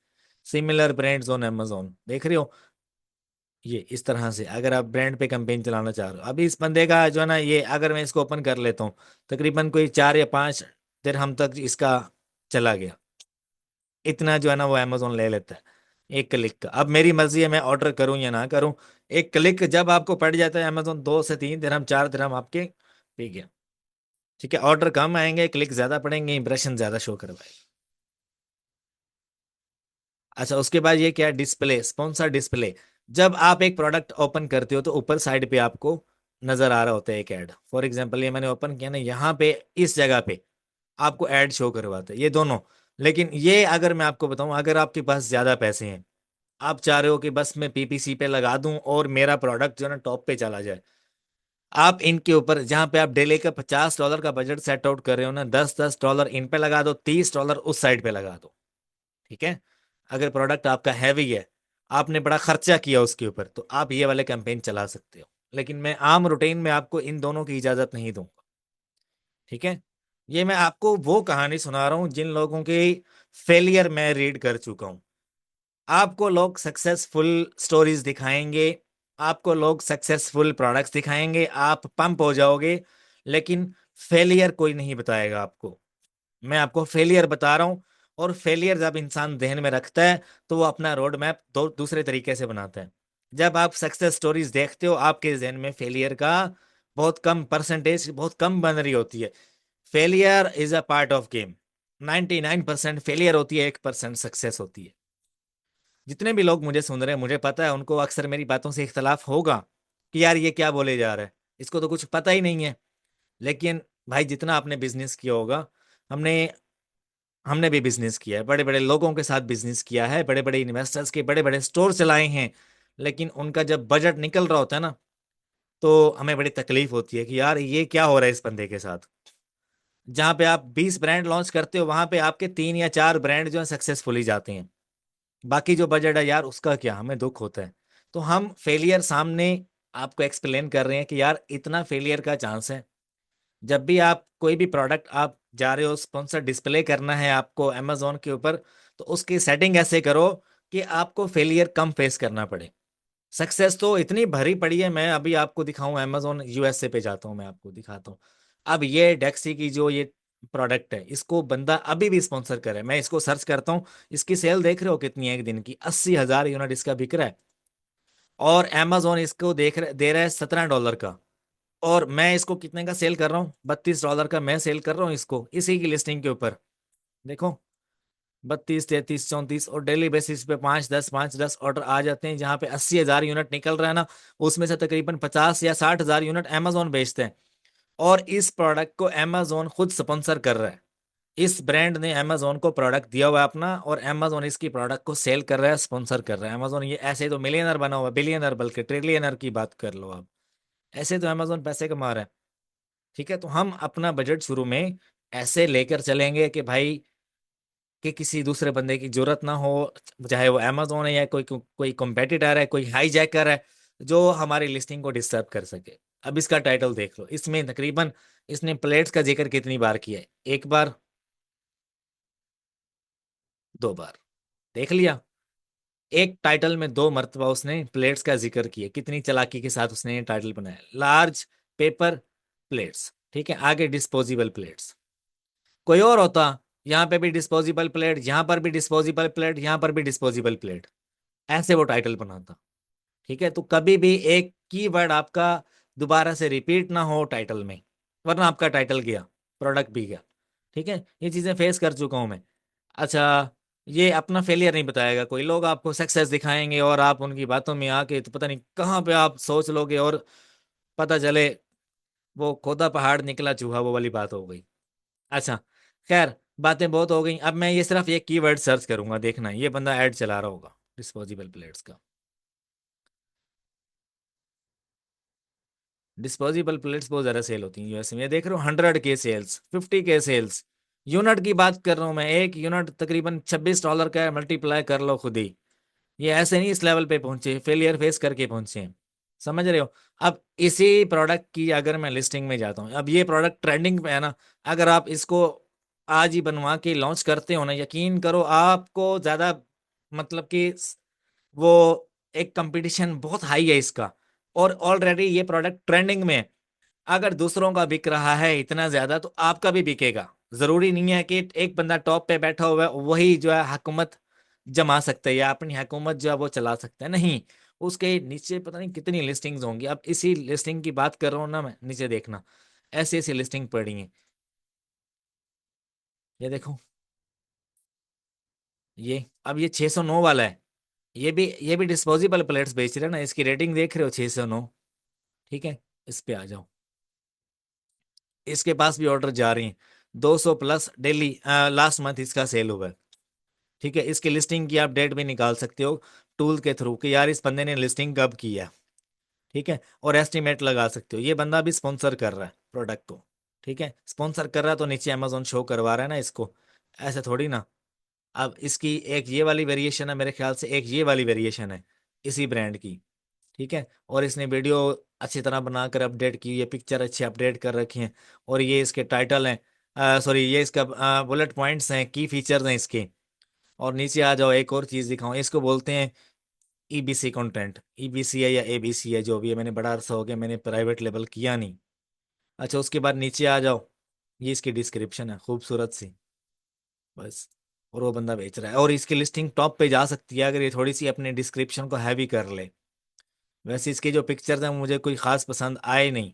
सिमिलर ब्रांड्स ऑन अमेजोन, देख रहे हो। ये इस तरह से अगर आप ब्रांड पे कैंपेन चलाना चाह रहे हो, अभी इस बंदे का जो है ना, ये अगर मैं इसको ओपन कर लेता हूँ, तकरीबन कोई 4 या 5 दिरहम तक इसका चला गया, इतना जो है ना वो अमेजोन ले लेता है एक क्लिक का। अब मेरी मर्जी है मैं ऑर्डर करूं या ना करूं, एक क्लिक जब आपको पड़ जाता है अमेजोन, 2 से 3 दिरहम, 4 दिरहम आपके पी गया। ठीक है, ऑर्डर कम आएंगे, क्लिक ज्यादा पड़ेंगे, इंप्रेशन ज्यादा शो करवाएगा। अच्छा, उसके बाद ये क्या है, डिस्प्ले, स्पॉन्सर डिस्प्ले। जब आप एक प्रोडक्ट ओपन करते हो तो ऊपर साइड पे आपको नजर आ रहा होता है एक ऐड, फॉर एग्जांपल ये मैंने ओपन किया ना, यहाँ पे इस जगह पे आपको ऐड शो करवाता है, ये दोनों। लेकिन ये अगर मैं आपको बताऊं, अगर आपके पास ज्यादा पैसे हैं, आप चाह रहे हो कि बस मैं PPC पे लगा दूं और मेरा प्रोडक्ट जो है ना टॉप पे चला जाए, आप इनके ऊपर जहां पे आप डेली का $50 का बजट सेट आउट कर रहे हो ना, $10 इन पे लगा दो, $30 उस साइड पे लगा दो। ठीक है, अगर प्रोडक्ट आपका हैवी है, आपने बड़ा खर्चा किया उसके ऊपर, तो आप ये वाले कैंपेन चला सकते हो, लेकिन मैं आम रूटीन में आपको इन दोनों की इजाजत नहीं दूंगा। ठीक है, ये मैं आपको वो कहानी सुना रहा हूं जिन लोगों की फेलियर मैं रीड कर चुका हूं। आपको लोग सक्सेसफुल स्टोरीज दिखाएंगे, आपको लोग सक्सेसफुल प्रोडक्ट्स दिखाएंगे, आप पंप हो जाओगे, लेकिन फेलियर कोई नहीं बताएगा आपको। मैं आपको फेलियर बता रहा हूँ, और फेलियर जब इंसान ध्यान में रखता है तो वो अपना रोड मैप दूसरे तरीके से बनाता है। जब आप सक्सेस स्टोरीज देखते हो, आपके जहन में फेलियर का बहुत कम परसेंटेज, बहुत कम बन रही होती है। Failure is a part of game, 99% failure होती है, 1% सक्सेस होती है। जितने भी लोग मुझे सुन रहे हैं, मुझे पता है उनको अक्सर मेरी बातों से इख्तलाफ होगा कि यार ये क्या बोले जा रहा है, इसको तो कुछ पता ही नहीं है। लेकिन भाई, जितना आपने बिजनेस किया होगा, हमने हमने भी बिजनेस किया है, बड़े बड़े लोगों के साथ बिजनेस किया है, बड़े बड़े इन्वेस्टर्स के बड़े बड़े स्टोर चलाए हैं, लेकिन उनका जब बजट निकल रहा होता है ना, तो हमें बड़ी तकलीफ होती है कि यार ये क्या हो रहा है इस बंदे के साथ। जहां पे आप 20 ब्रांड लॉन्च करते हो वहां पे आपके 3 या 4 ब्रांड जो है सक्सेसफुली जाते हैं। बाकी जो बजट है यार उसका क्या, हमें दुख होता है। तो हम फेलियर सामने आपको एक्सप्लेन कर रहे हैं कि यार इतना फेलियर का चांस है। जब भी आप कोई भी प्रोडक्ट आप जा रहे हो स्पॉन्सर डिस्प्ले करना है आपको अमेजोन के ऊपर, तो उसकी सेटिंग ऐसे करो कि आपको फेलियर कम फेस करना पड़े। सक्सेस तो इतनी भरी पड़ी है, मैं अभी आपको दिखाऊं, अमेजोन यूएसए पे जाता हूं, मैं आपको दिखाता हूँ। अब ये डेक्सी की जो ये प्रोडक्ट है, इसको बंदा अभी भी स्पॉन्सर करे, मैं इसको सर्च करता हूँ। इसकी सेल देख रहे हो कितनी है एक दिन की, 80,000 यूनिट इसका बिक रहा है। और अमेजोन इसको दे रहा है $17 का। और मैं इसको कितने का सेल कर रहा हूँ, $32 का मैं सेल कर रहा हूँ इसको, इसी की लिस्टिंग के ऊपर। देखो, 32, 33, 34, और डेली बेसिस पे 5, 10, 5, 10 ऑर्डर आ जाते हैं, जहां पे 80,000 यूनिट निकल रहा है ना। उसमें से तकरीबन 50 या 60,000 यूनिट अमेजोन बेचते हैं। और इस प्रोडक्ट को अमेजोन खुद स्पॉन्सर कर रहा है। इस ब्रांड ने अमेजोन को प्रोडक्ट दिया हुआ है अपना, और अमेजोन इसकी प्रोडक्ट को सेल कर रहा है, स्पॉन्सर कर रहा है। अमेजोन ये ऐसे तो मिलियनर बना हुआ है, बिलियनर बल्कि ट्रिलियनर की बात कर लो आप। ऐसे तो अमेजोन पैसे कमा रहा है। ठीक है, तो हम अपना बजट शुरू में ऐसे लेकर चलेंगे कि भाई, कि किसी दूसरे बंदे की जरूरत ना हो, चाहे वो अमेजोन है या कोई कोई कॉम्पिटिटर है, कोई हाईजैकर है, जो हमारी लिस्टिंग को डिस्टर्ब कर सके। अब इसका टाइटल देख लो, इसमें तकरीबन इसने प्लेट्स का जिक्र कितनी बार किया है, 1 बार, 2 बार, देख लिया। एक टाइटल में 2 मरतबा उसने प्लेट्स का जिक्र किया, कितनी चालाकी के साथ उसने ये टाइटल बनाया, लार्ज पेपर प्लेट्स। ठीक है, आगे डिस्पोजेबल प्लेट्स। कोई और होता, यहाँ पे भी डिस्पोजेबल प्लेट, यहाँ पर भी डिस्पोजेबल प्लेट, यहाँ पर भी डिस्पोजेबल प्लेट, ऐसे वो टाइटल बनाता। ठीक है, तो कभी भी एक कीवर्ड आपका दोबारा से रिपीट ना हो टाइटल में, वरना आपका टाइटल गया, प्रोडक्ट भी गया। ठीक है, ये चीजें फेस कर चुका हूं मैं। अच्छा, ये अपना फेलियर नहीं बताएगा कोई, लोग आपको सक्सेस दिखाएंगे और आप उनकी बातों में आके तो पता नहीं कहाँ पे आप सोच लोगे, और पता चले वो खोदा पहाड़ निकला चूहा, वो वाली बात हो गई। अच्छा, खैर, बातें बहुत हो गई। अब मैं ये सिर्फ ये कीवर्ड सर्च करूंगा, देखना ये बंदा ऐड चला रहा होगा डिस्पोजेबल प्लेट्स का। डिस्पोजेबल प्लेट्स बहुत ज्यादा सेल होती हैं यूएस में, ये देख रहे हो, 100K sales, 50K sales. Unit की बात कर रहा हूँ मैं, एक यूनिट तकरीबन $26 का है, मल्टीप्लाई कर लो खुद ही। ये ऐसे नहीं इस लेवल पे पहुंचे, फेलियर फेस करके पहुंचे हैं। समझ रहे हो। अब इसी प्रोडक्ट की अगर मैं लिस्टिंग में जाता हूँ, अब ये प्रोडक्ट ट्रेंडिंग पे है ना, अगर आप इसको आज ही बनवा के लॉन्च करते हो ना, यकीन करो आपको ज्यादा, मतलब कि वो एक कंपटीशन बहुत हाई है इसका। और ऑलरेडी ये प्रोडक्ट ट्रेंडिंग में है। अगर दूसरों का बिक रहा है इतना ज्यादा, तो आपका भी बिकेगा। जरूरी नहीं है कि एक बंदा टॉप पे बैठा हुआ है वही जो है हुकूमत जमा सकता है या अपनी हुकूमत जो है वो चला सकता है, नहीं। उसके नीचे पता नहीं कितनी लिस्टिंग्स होंगी। अब इसी लिस्टिंग की बात कर रहा हूँ ना मैं, नीचे देखना, ऐसी ऐसी लिस्टिंग पड़ी है। ये देखो, ये अब ये 609 वाला है। ये भी डिस्पोजेबल प्लेट्स बेच रहे हैं ना, इसकी रेटिंग देख रहे हो, 609। ठीक है, इस पे आ जाओ। इसके पास भी ऑर्डर जा रही हैं, 200 प्लस डेली, लास्ट मंथ इसका सेल हुआ है। ठीक है, इसकी लिस्टिंग की आप डेट भी निकाल सकते हो टूल के थ्रू, कि यार इस बंदे ने लिस्टिंग कब की है। ठीक है, और एस्टिमेट लगा सकते हो, ये बंदा भी स्पॉन्सर कर रहा है प्रोडक्ट को। ठीक है, स्पॉन्सर कर रहा है तो नीचे अमेजोन शो करवा रहा है ना इसको, ऐसे थोड़ी ना। अब इसकी एक ये वाली वेरिएशन है, मेरे ख्याल से एक ये वाली वेरिएशन है इसी ब्रांड की। ठीक है, और इसने वीडियो अच्छी तरह बनाकर अपडेट की, ये पिक्चर अच्छे अपडेट कर रखी हैं। और ये इसके टाइटल हैं, सॉरी, ये इसका बुलेट पॉइंट्स हैं, की फीचर्स हैं इसके। और नीचे आ जाओ, एक और चीज दिखाऊं, इसको बोलते हैं ईबीसी कंटेंट, ईबीसी है या एबीसी है जो भी है, मैंने बड़ा अरसा हो गया मैंने प्राइवेट लेवल किया नहीं। अच्छा, उसके बाद नीचे आ जाओ, ये इसकी डिस्क्रिप्शन है खूबसूरत सी, बस। और वो बंदा बेच रहा है, और इसकी लिस्टिंग टॉप पे जा सकती है अगर ये थोड़ी सी अपने डिस्क्रिप्शन को हैवी कर ले। वैसे इसकी जो पिक्चर्स हैं मुझे कोई खास पसंद आए नहीं।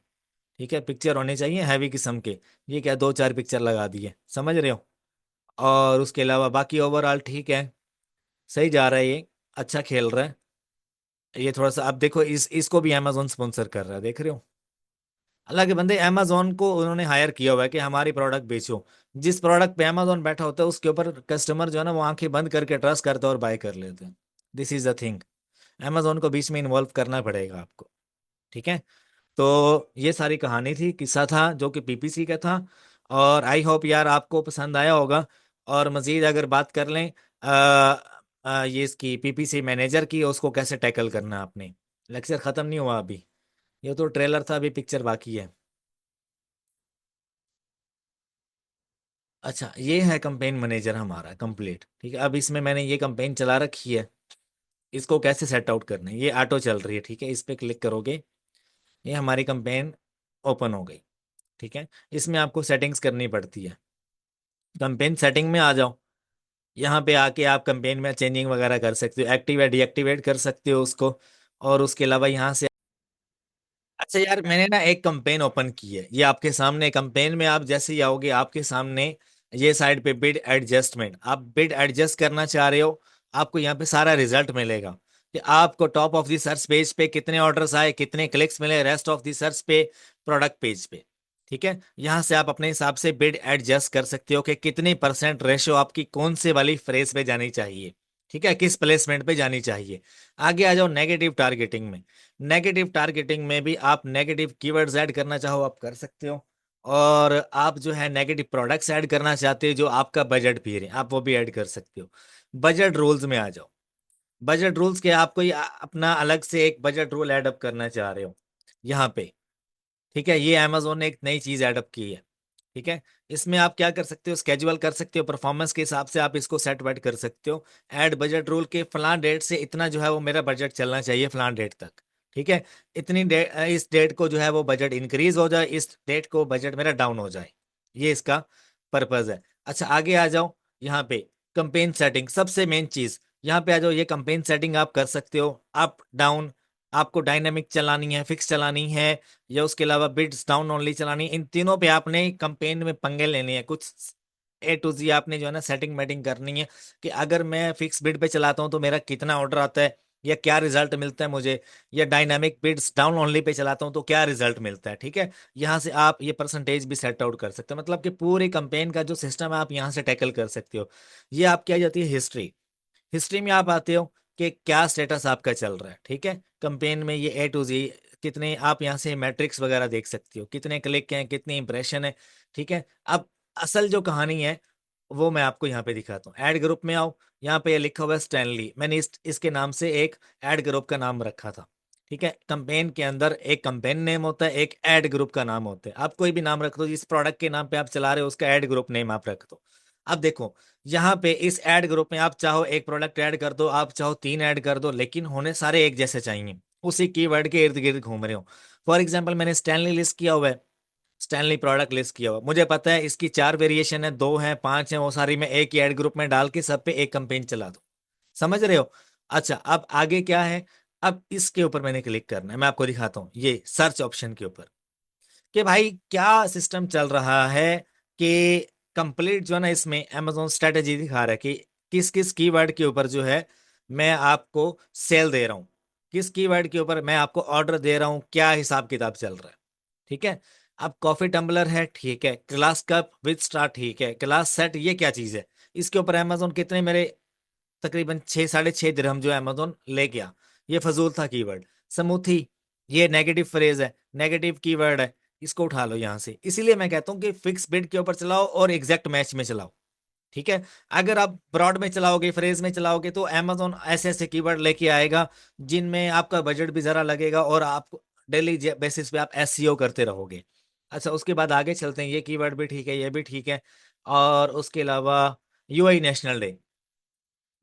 ठीक है, पिक्चर होने चाहिए हैवी किस्म के। ये क्या, 2 4 पिक्चर लगा दिए, समझ रहे हो। और उसके अलावा बाकी ओवरऑल ठीक है, सही जा रहा है ये, अच्छा खेल रहा है। ये थोड़ा सा, अब देखो, इसको भी अमेजोन स्पॉन्सर कर रहा है, देख रहे हो। हालांकि बंदे अमेजोन को उन्होंने हायर किया हुआ है कि हमारी प्रोडक्ट बेचो। जिस प्रोडक्ट पे अमेजोन बैठा होता है उसके ऊपर कस्टमर जो है ना वो आंखें बंद करके ट्रस्ट करते हैं और बाय कर लेते हैं। This is the thing, Amazon को बीच में इन्वॉल्व करना पड़ेगा आपको। ठीक है, तो ये सारी कहानी थी, किस्सा था जो कि पीपीसी का था। और आई होप यार आपको पसंद आया होगा। और मजीद अगर बात कर लें ये इसकी पीपीसी मैनेजर की, उसको कैसे टैकल करना है आपने। लेक्चर खत्म नहीं हुआ अभी, ये तो ट्रेलर था, अभी पिक्चर बाकी है। अच्छा, ये है कंपेन मैनेजर हमारा कंप्लीट, ठीक है। अब इसमें मैंने ये कंपेन चला रखी है, इसको कैसे सेट आउट करना है। ये ऑटो चल रही है, ठीक है, इस पे क्लिक करोगे, ये हमारी कंपेन ओपन हो गई, ठीक है। इसमें आपको सेटिंग्स करनी पड़ती है। कंपेन सेटिंग में आ जाओ, यहाँ पे आके आप कंपेन में चेंजिंग वगैरह कर सकते हो, एक्टिवेट डीएक्टिवेट कर सकते हो उसको। और उसके अलावा यहाँ से, अच्छा यार मैंने ना एक कंपेन ओपन की है, ये आपके सामने कंपेन में आप जैसे ही आओगे आपके सामने ये साइड पे बिड एडजस्टमेंट, आप बिड एडजस्ट करना चाह रहे हो, आपको यहाँ पे सारा रिजल्ट मिलेगा कि आपको top of the search page पे कितने ऑर्डर्स आए, कितने क्लिक्स मिले, रेस्ट ऑफ द सर्च पे, प्रोडक्ट पेज पे, ठीक है। यहाँ से आप अपने हिसाब से बिड एडजस्ट कर सकते हो कि कितनी परसेंट रेशो आपकी कौन से वाली फ्रेज पे जानी चाहिए, ठीक है, किस प्लेसमेंट पे जानी चाहिए। आगे आ जाओ नेगेटिव टारगेटिंग में। नेगेटिव टारगेटिंग में भी आप नेगेटिव कीवर्ड्स ऐड करना चाहो आप कर सकते हो। और आप जो है नेगेटिव प्रोडक्ट्स ऐड करना चाहते हो जो आपका बजट भी है, आप वो भी ऐड कर सकते हो। बजट रूल्स में आ जाओ। बजट रूल्स के आप कोई अपना अलग से एक बजट रूल ऐड अप करना चाह रहे हो यहाँ पे, ठीक है। ये अमेजोन ने एक नई चीज ऐड अप की है, ठीक है। इसमें आप क्या कर सकते हो, स्केजुअल कर सकते हो, परफॉर्मेंस के हिसाब से आप इसको सेट वेट कर सकते हो। ऐड बजट रूल के फलां डेट से इतना जो है वो मेरा बजट चलना चाहिए फलां डेट तक, ठीक है। इतनी डेट, इस डेट को जो है वो बजट इंक्रीज हो जाए, इस डेट को बजट मेरा डाउन हो जाए, ये इसका पर्पज है। अच्छा आगे आ जाओ, यहाँ पे कंपेन सेटिंग सबसे मेन चीज, यहाँ पे आ जाओ। ये कंपेन सेटिंग आप कर सकते हो अप डाउन, आपको डायनेमिक चलानी है, फिक्स चलानी है, या उसके अलावा बिड्स डाउन ओनली चलानी है। इन तीनों पे आपने कंपेन में पंगे लेने हैं, कुछ ए टू जी आपने जो है ना सेटिंग मेटिंग करनी है कि अगर मैं फिक्स बिड पे चलाता हूँ तो मेरा कितना ऑर्डर आता है या क्या रिजल्ट मिलता है मुझे, या dynamic beads down only pay चलाता हूँ तो क्या रिजल्ट मिलता है, ठीक है। यहाँ से आप ये परसेंटेज भी सेट आउट कर सकते हो, मतलब कि पूरी कंपेन का जो सिस्टम है आप यहाँ से टैकल कर सकते हो। ये आपकी आ जाती है हिस्ट्री। हिस्ट्री में आप आते हो कि क्या स्टेटस आपका चल रहा है, ठीक है। कंपेन में ये ए टू जी कितने, आप यहाँ से मैट्रिक्स वगैरह देख सकते हो, कितने क्लिक हैं, कितने इंप्रेशन है, ठीक है। अब असल जो कहानी है वो मैं आपको यहाँ पे दिखाता हूँ। ऐड ग्रुप में आओ, यहाँ पे ये लिखा हुआ है स्टैनली, मैंने इसके नाम से एक ऐड ग्रुप का नाम रखा था, ठीक है। कंपेन के अंदर एक कंपेन नेम होता है, एक ऐड ग्रुप का नाम होता है। आप कोई भी नाम रख दो, जिस प्रोडक्ट के नाम पे आप चला रहे हो उसका ऐड ग्रुप नेम आप रख दो। अब देखो यहाँ पे इस ऐड ग्रुप में आप चाहो एक प्रोडक्ट ऐड कर दो, आप चाहो तीन ऐड कर दो, लेकिन होने सारे एक जैसे चाहिए, उसी कीवर्ड के इर्द गिर्द घूम रहे हो। फॉर एग्जाम्पल मैंने स्टैनली लिस्ट किया हुआ है, स्टैनली प्रोडक्ट लिस्ट किया हुआ, मुझे पता है इसकी चार वेरिएशन है, दो है, पांच है, वो सारी मैं एक ही ऐड ग्रुप में डाल के सब पे एक कंपेन चला दूं। समझ रहे हो। अच्छा अब आगे क्या है, अब इसके ऊपर मैंने क्लिक करना है, मैं आपको दिखाता हूँ ये सर्च ऑप्शन के ऊपर कि भाई क्या सिस्टम चल रहा है। कि कंप्लीट जो है ना इसमें अमेजोन स्ट्रेटेजी दिखा रहा है कि किस किस कीवर्ड के ऊपर जो है मैं आपको सेल दे रहा हूँ, किस कीवर्ड के ऊपर मैं आपको ऑर्डर दे रहा हूँ, क्या हिसाब किताब चल रहा है, ठीक है। अब कॉफी टम्बलर है, ठीक है, ग्लास कप विद स्टार, ठीक है, ग्लास सेट, ये क्या चीज है, इसके ऊपर अमेजोन कितने मेरे तकरीबन 6 साढ़े 6 दिरहम जो अमेजोन ले गया, ये फजूल था कीवर्ड। समूथी, ये नेगेटिव फ्रेज है, नेगेटिव कीवर्ड है, इसको उठा लो यहाँ से। इसीलिए मैं कहता हूँ कि फिक्स बिड के ऊपर चलाओ और एग्जैक्ट मैच में चलाओ, ठीक है। अगर आप ब्रॉड में चलाओगे, फ्रेज में चलाओगे, तो अमेजोन ऐसे ऐसे कीवर्ड लेके आएगा जिनमें आपका बजट भी जरा लगेगा और आप डेली बेसिस पे आप एसईओ करते रहोगे। अच्छा उसके बाद आगे चलते हैं, ये कीवर्ड भी ठीक है, ये भी ठीक है। और उसके अलावा UAE national day,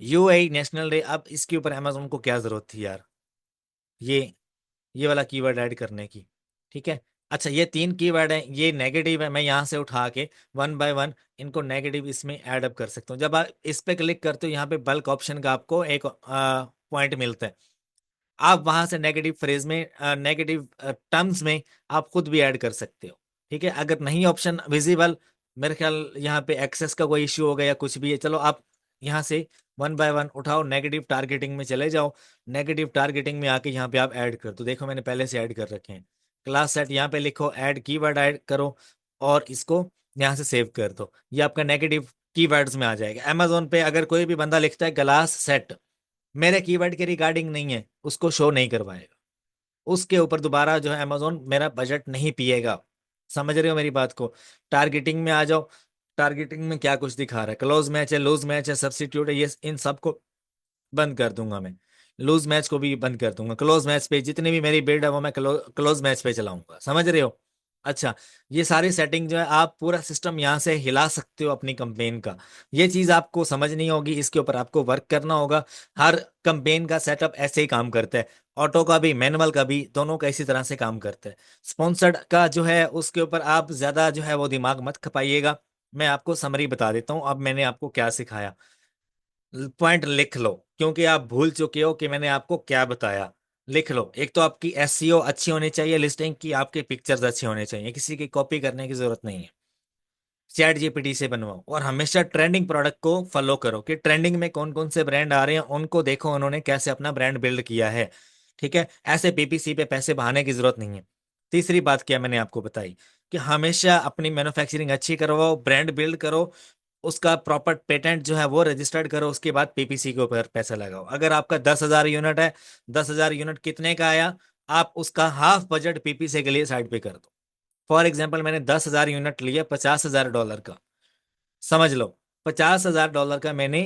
UAE national day, अब इसके ऊपर अमेजोन को क्या जरूरत थी यार, ये ये वाला कीवर्ड ऐड करने की, ठीक है। अच्छा ये तीन कीवर्ड है, ये नेगेटिव है, मैं यहाँ से उठा के वन बाय वन इनको नेगेटिव इसमें ऐड अप कर सकता हूँ। जब आप इस पे क्लिक करते हो यहाँ पे बल्क ऑप्शन का आपको एक पॉइंट मिलता है, आप वहां से नेगेटिव फ्रेज में, नेगेटिव टर्म्स में आप खुद भी ऐड कर सकते हो, ठीक है। अगर नहीं ऑप्शन विजिबल, मेरे ख्याल यहाँ पे एक्सेस का कोई इश्यू हो गया या कुछ भी है, चलो आप यहाँ से वन बाय वन उठाओ, नेगेटिव टारगेटिंग में चले जाओ। नेगेटिव टारगेटिंग में आके यहाँ पे आप ऐड कर दो, देखो मैंने पहले से ऐड कर रखे हैं। क्लास सेट यहाँ पे लिखो, ऐड कीवर्ड ऐड करो और इसको यहाँ से सेव कर दो, ये आपका नेगेटिव कीवर्ड्स में आ जाएगा। अमेजोन पे अगर कोई भी बंदा लिखता है ग्लास सेट, मेरे कीवर्ड के रिगार्डिंग नहीं है, उसको शो नहीं करवाएगा, उसके ऊपर दोबारा जो है अमेजोन मेरा बजट नहीं पिएगा। समझ रहे हो मेरी बात को? टारगेटिंग में आ जाओ। टारगेटिंग में क्या कुछ दिखा रहा है, क्लोज मैच है, लूज मैच है, सब्स्टिट्यूट है, ये इन सबको बंद कर दूंगा मैं। लूज मैच को भी बंद कर दूंगा, क्लोज मैच पे जितनी भी मेरी बिल्ड है वो मैं क्लोज मैच पे चलाऊंगा, समझ रहे हो? अच्छा, ये सारी सेटिंग जो है आप पूरा सिस्टम यहाँ से हिला सकते हो अपनी कंपेन का। ये चीज आपको समझ नहीं होगी, इसके ऊपर आपको वर्क करना होगा। हर कंपेन का सेटअप ऐसे ही काम करता है, ऑटो का भी मैनुअल का भी, दोनों का इसी तरह से काम करता है। स्पॉन्सर्ड का जो है उसके ऊपर आप ज्यादा जो है वो दिमाग मत खपाइएगा। मैं आपको समरी बता देता हूँ अब मैंने आपको क्या सिखाया। पॉइंट लिख लो, क्योंकि आप भूल चुके हो कि मैंने आपको क्या बताया। लिख लो। एक तो आपकी एसईओ अच्छी होनी चाहिए, लिस्टिंग की आपके पिक्चर्स अच्छे होने चाहिए, किसी की कॉपी करने की जरूरत नहीं है। चैट जीपीटी से बनवाओ, और हमेशा ट्रेंडिंग प्रोडक्ट को फॉलो करो कि ट्रेंडिंग में कौन कौन से ब्रांड आ रहे हैं, उनको देखो उन्होंने कैसे अपना ब्रांड बिल्ड किया है। ठीक है, ऐसे पीपीसी पे पैसे बहाने की जरूरत नहीं है। तीसरी बात क्या मैंने आपको बताई, कि हमेशा अपनी मैन्युफैक्चरिंग अच्छी करवाओ, ब्रांड बिल्ड करो, उसका प्रॉपर पेटेंट जो है वो रजिस्टर्ड करो, उसके बाद पीपीसी के ऊपर पैसा लगाओ। अगर आपका 10,000 यूनिट है, 10,000 यूनिट कितने का आया, आप उसका हाफ बजट पीपीसी के लिए साइड पे कर दो। फॉर एग्जाम्पल मैंने 10,000 यूनिट लिया $50,000 का, समझ लो। $50,000 का मैंने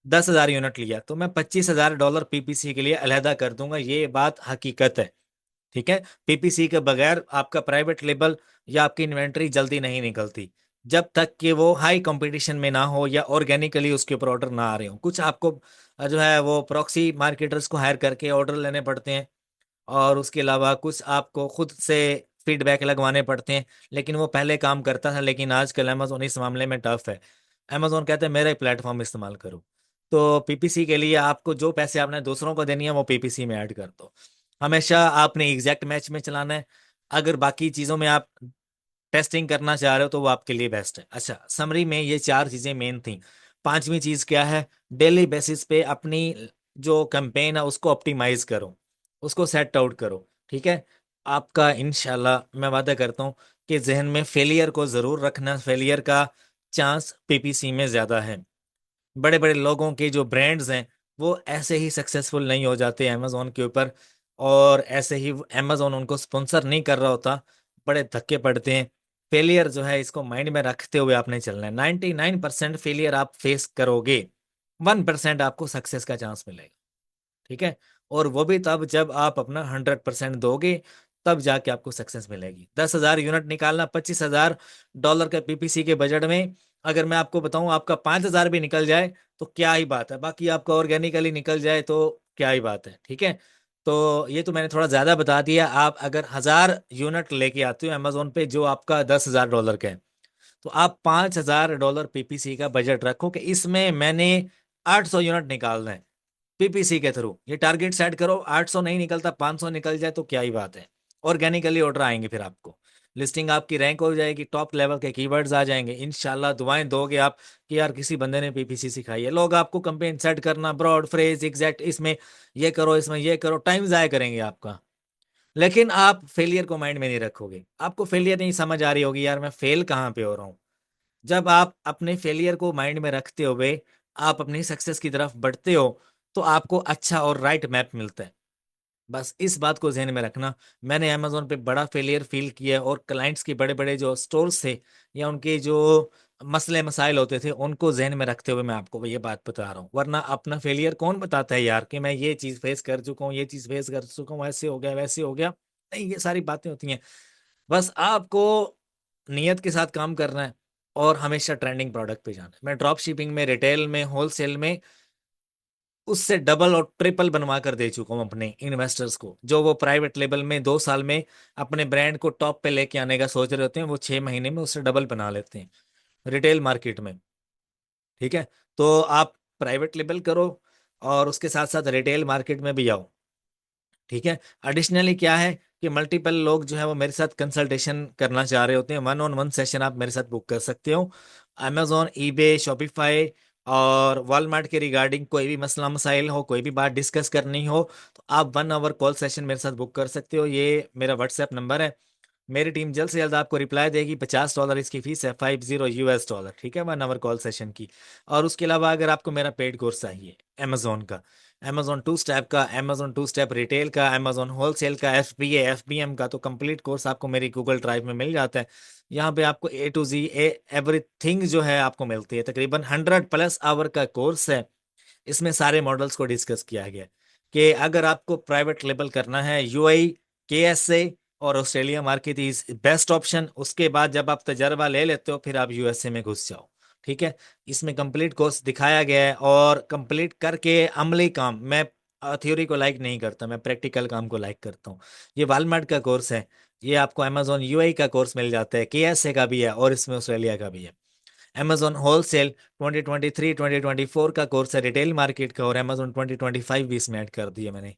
10,000 यूनिट लिया, तो मैं $25,000 पीपीसी के लिए अलहदा कर दूंगा, ये बात हकीकत है। ठीक है, पीपीसी के बगैर आपका प्राइवेट लेबल या आपकी इन्वेंट्री जल्दी नहीं निकलती, जब तक कि वो हाई कंपटीशन में ना हो या ऑर्गेनिकली उसके ऊपर ऑर्डर ना आ रहे हो। कुछ आपको जो है वो प्रॉक्सी मार्केटर्स को हायर करके ऑर्डर लेने पड़ते हैं, और उसके अलावा कुछ आपको खुद से फीडबैक लगवाने पड़ते हैं। लेकिन वो पहले काम करता था, लेकिन आजकल अमेजोन इस मामले में टफ है। अमेजोन कहते हैं मेरा ही प्लेटफॉर्म इस्तेमाल करो। तो पीपीसी के लिए आपको जो पैसे आपने दूसरों को देनी है वो पीपीसी में ऐड कर दो। हमेशा आपने एग्जैक्ट मैच में चलाना है। अगर बाकी चीजों में आप टेस्टिंग करना चाह रहे हो तो वो आपके लिए बेस्ट है। अच्छा, समरी में ये चार चीजें मेन थी। पांचवी चीज क्या है, डेली बेसिस पे अपनी जो कैंपेन है उसको ऑप्टिमाइज करो, उसको सेट आउट करो। ठीक है, आपका इंशाल्लाह मैं वादा करता हूँ कि जहन में फेलियर को जरूर रखना, फेलियर का चांस पीपीसी में ज्यादा है। बड़े बड़े लोगों के जो ब्रांड्स हैं वो ऐसे ही सक्सेसफुल नहीं हो जाते अमेजोन के ऊपर, और ऐसे ही अमेजोन उनको स्पॉन्सर नहीं कर रहा होता, बड़े धक्के पड़ते हैं। फेलियर जो है इसको माइंड में रखते हुए आपने चलना है। 99% फेलियर आप फेस करोगे, 1% आपको सक्सेस का चांस मिलेगा। ठीक है, और वो भी तब जब आप अपना 100% दोगे, तब जाके आपको सक्सेस मिलेगी। 10,000 यूनिट निकालना $25,000 के पीपीसी के बजट में, अगर मैं आपको बताऊं आपका 5,000 भी निकल जाए तो क्या ही बात है, बाकी आपका ऑर्गेनिकली निकल जाए तो क्या ही बात है। ठीक है, तो ये तो मैंने थोड़ा ज्यादा बता दिया। आप अगर 1,000 यूनिट लेके आते हो अमेजोन पे जो आपका $10,000 का है, तो आप $5,000 पीपीसी का बजट रखो कि इसमें मैंने 800 यूनिट निकालना है पीपीसी के थ्रू। ये टारगेट सेट करो, 800 नहीं निकलता 500 निकल जाए तो क्या ही बात है। ऑर्गेनिकली ऑर्डर आएंगे, फिर आपको लिस्टिंग आपकी रैंक हो जाएगी, टॉप लेवल के कीवर्ड्स आ जाएंगे। इंशाल्लाह दुआएं दोगे आप कि यार किसी बंदे ने पीपीसी सिखाई है। लोग आपको कंपेन सेट करना, ब्रॉड फ्रेज एग्जैक्ट, इसमें ये करो इसमें ये करो, टाइम जाया करेंगे आपका। लेकिन आप फेलियर को माइंड में नहीं रखोगे, आपको फेलियर नहीं समझ आ रही होगी यार मैं फेल कहाँ पे हो रहा हूँ। जब आप अपने फेलियर को माइंड में रखते हुए आप अपनी सक्सेस की तरफ बढ़ते हो, तो आपको अच्छा और राइट मैप मिलता है। बस इस बात को ध्यान में रखना। मैंने अमेजोन पे बड़ा फेलियर फील किया है, और क्लाइंट्स के बड़े बड़े जो स्टोर्स थे या उनके जो मसले मसाइल होते थे उनको जहन में रखते हुए मैं आपको ये बात बता रहा हूँ। वरना अपना फेलियर कौन बताता है यार कि मैं ये चीज फेस कर चुका हूँ, ये चीज फेस कर चुका हूँ, ऐसे हो गया वैसे हो गया। नहीं, ये सारी बातें होती हैं। बस आपको नियत के साथ काम करना है, और हमेशा ट्रेंडिंग प्रोडक्ट पे जाना है। मैं ड्रॉप शिपिंग में, रिटेल में, होलसेल में उससे डबल और ट्रिपल बनवा कर दे चुका हूं अपने इन्वेस्टर्स को। जो वो प्राइवेट लेवल में 2 साल में अपने ब्रांड को टॉप पे लेके आने का सोच रहे होते हैं, वो 6 महीने में उससे डबल बना लेते हैं रिटेल मार्केट में। ठीक है, तो आप प्राइवेट लेवल करो और उसके साथ साथ रिटेल मार्केट में भी आओ। ठीक है, एडिशनली क्या है कि मल्टीपल लोग जो है वो मेरे साथ कंसल्टेशन करना चाह रहे होते हैं, 1-on-1 सेशन आप मेरे साथ बुक कर सकते हो। अमेजोन, ईबे, शॉपिफाई और वॉलमार्ट के रिगार्डिंग कोई भी मसला मसाइल हो, कोई भी बात डिस्कस करनी हो, तो आप 1 आवर कॉल सेशन मेरे साथ बुक कर सकते हो। ये मेरा व्हाट्सएप नंबर है। मेरी टीम जल्द से जल्द आपको रिप्लाई देगी। $50 इसकी फीस है, $50 US। ठीक है, 1 आवर कॉल सेशन की। और उसके अलावा अगर आपको मेरा पेड कोर्स चाहिए अमेजोन का, अमेजोन टू स्टेप का, अमेजोन टू स्टेप रिटेल का, अमेजोन होलसेल का, एफबीए एफबीएम का, तो कंप्लीट कोर्स आपको मेरी गूगल ड्राइव में मिल जाता है। यहाँ पे आपको ए टू जी एवरीथिंग जो है आपको मिलती है। तकरीबन 100+ आवर का कोर्स है। इसमें सारे मॉडल्स को डिस्कस किया गया है कि अगर आपको प्राइवेट लेबल करना है, यूएई, केएसए और Australia market is best option. उसके बाद जब आप तजर्बा ले लेते हो फिर आप यूएसए में घुस जाओ। ठीक है। इसमें कंप्लीट कोर्स दिखाया गया है और कंप्लीट करके अमली काम, मैं थ्योरी को लाइक नहीं करता, मैं प्रैक्टिकल काम को लाइक करता हूँ। ये वालमार्ट का कोर्स है। ये आपको अमेजोन यूएई का कोर्स मिल जाता है, केएसए का भी है और इसमें ऑस्ट्रेलिया का भी है। अमेजोन होलसेल 2023 2024 का कोर्स है रिटेल मार्केट का, और अमेजोन 2025 भी इसमें ऐड कर दिया मैंने।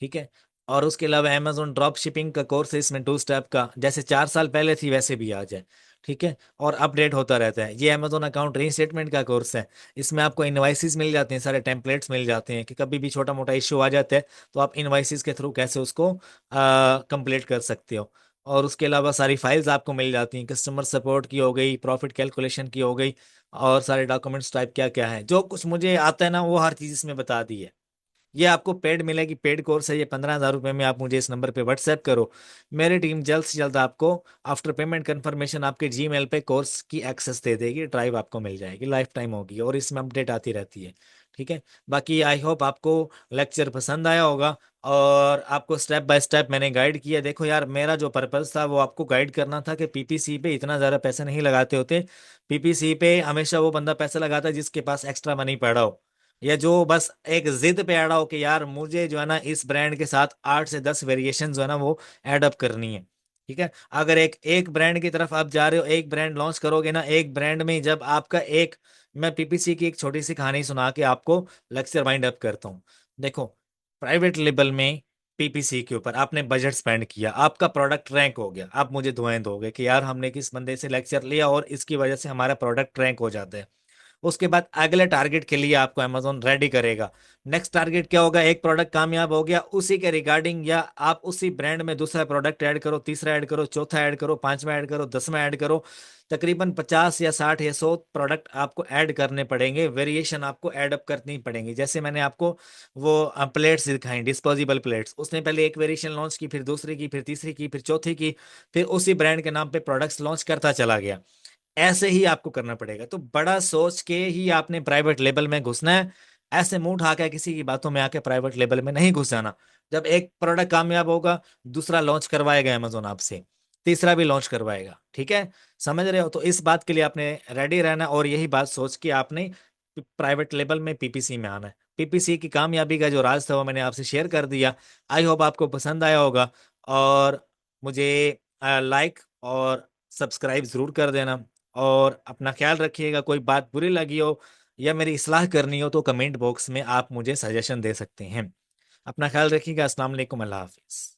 ठीक है। और उसके अलावा अमेजोन ड्रॉप शिपिंग का कोर्स है इसमें टू स्टेप का, जैसे 4 साल पहले थी वैसे भी आ जाए। ठीक है। और अपडेट होता रहता है। ये अमेजोन अकाउंट रीस्टेटमेंट का कोर्स है। इसमें आपको इनवाइसेस मिल जाते हैं, सारे टेम्पलेट्स मिल जाते हैं कि कभी भी छोटा मोटा इश्यू आ जाता है तो आप इनवाइसेस के थ्रू कैसे उसको कंप्लीट कर सकते हो। और उसके अलावा सारी फाइल्स आपको मिल जाती हैं, कस्टमर सपोर्ट की हो गई, प्रॉफिट कैलकुलेशन की हो गई, और सारे डॉक्यूमेंट्स टाइप क्या क्या है, जो कुछ मुझे आता है ना वो हर चीज इसमें बता दी है। ये आपको पेड मिलेगी, पेड कोर्स है ये। 15,000 रुपये में आप मुझे इस नंबर पे व्हाट्सएप करो, मेरी टीम जल्द से जल्द आपको आफ्टर पेमेंट कंफर्मेशन आपके जीमेल पे कोर्स की एक्सेस दे देगी। ड्राइव आपको मिल जाएगी, लाइफ टाइम होगी और इसमें अपडेट आती रहती है। ठीक है। बाकी आई होप आपको लेक्चर पसंद आया होगा और आपको स्टेप बाय स्टेप मैंने गाइड किया। देखो यार, मेरा जो पर्पस था वो आपको गाइड करना था कि पीपीसी पे इतना ज़्यादा पैसे नहीं लगाते होते। पीपीसी पे हमेशा वो बंदा पैसा लगाता है जिसके पास एक्स्ट्रा मनी पड़ा हो, या जो बस एक जिद पे अड़ा हो कि यार मुझे जो है ना इस ब्रांड के साथ 8 से 10 वेरिएशन जो है ना वो एड अप करनी है। ठीक है। अगर एक एक ब्रांड की तरफ आप जा रहे हो, एक ब्रांड लॉन्च करोगे ना, एक ब्रांड में जब आपका एक, मैं पीपीसी की एक छोटी सी कहानी सुना के आपको लेक्चर वाइंड अप करता हूँ। देखो, प्राइवेट लेबल में पीपीसी के ऊपर आपने बजट स्पेंड किया, आपका प्रोडक्ट रैंक हो गया, आप मुझे दुआएं दोगे कि यार हमने किस बंदे से लेक्चर लिया और इसकी वजह से हमारा प्रोडक्ट रैंक हो जाता है। उसके बाद अगले टारगेट के लिए आपको अमेजोन रेडी करेगा। नेक्स्ट टारगेट क्या होगा? एक प्रोडक्ट कामयाब हो गया, उसी के रिगार्डिंग या आप उसी ब्रांड में दूसरा प्रोडक्ट ऐड करो, तीसरा ऐड करो, चौथा ऐड करो, पांचवा ऐड करो, 10वां ऐड करो। तकरीबन 50 या 60 या 100 प्रोडक्ट आपको ऐड करने पड़ेंगे, वेरिएशन आपको ऐड अप करनी पड़ेंगी। जैसे मैंने आपको वो प्लेट्स दिखाई, डिस्पोजेबल प्लेट्स, उसने पहले एक वेरिएशन लॉन्च की, फिर दूसरी की, फिर तीसरी की, फिर चौथी की, फिर उसी ब्रांड के नाम पे प्रोडक्ट्स लॉन्च करता चला गया। ऐसे ही आपको करना पड़ेगा। तो बड़ा सोच के ही आपने प्राइवेट लेबल में घुसना है। ऐसे मुंह उठा के किसी की बातों में आके प्राइवेट लेबल में नहीं घुस जाना। जब एक प्रोडक्ट कामयाब होगा, दूसरा लॉन्च करवाएगा अमेजोन आपसे, तीसरा भी लॉन्च करवाएगा। ठीक है। समझ रहे हो? तो इस बात के लिए आपने रेडी रहना और यही बात सोच के आपने प्राइवेट लेबल में पीपीसी में आना है। पीपीसी की कामयाबी का जो राज था वो मैंने आपसे शेयर कर दिया। आई होप आपको पसंद आया होगा, और मुझे लाइक और सब्सक्राइब जरूर कर देना। और अपना ख्याल रखिएगा। कोई बात बुरी लगी हो या मेरी इस्लाह करनी हो तो कमेंट बॉक्स में आप मुझे सजेशन दे सकते हैं। अपना ख्याल रखिएगा। अस्सलाम वालेकुम, अल्लाह हाफिज।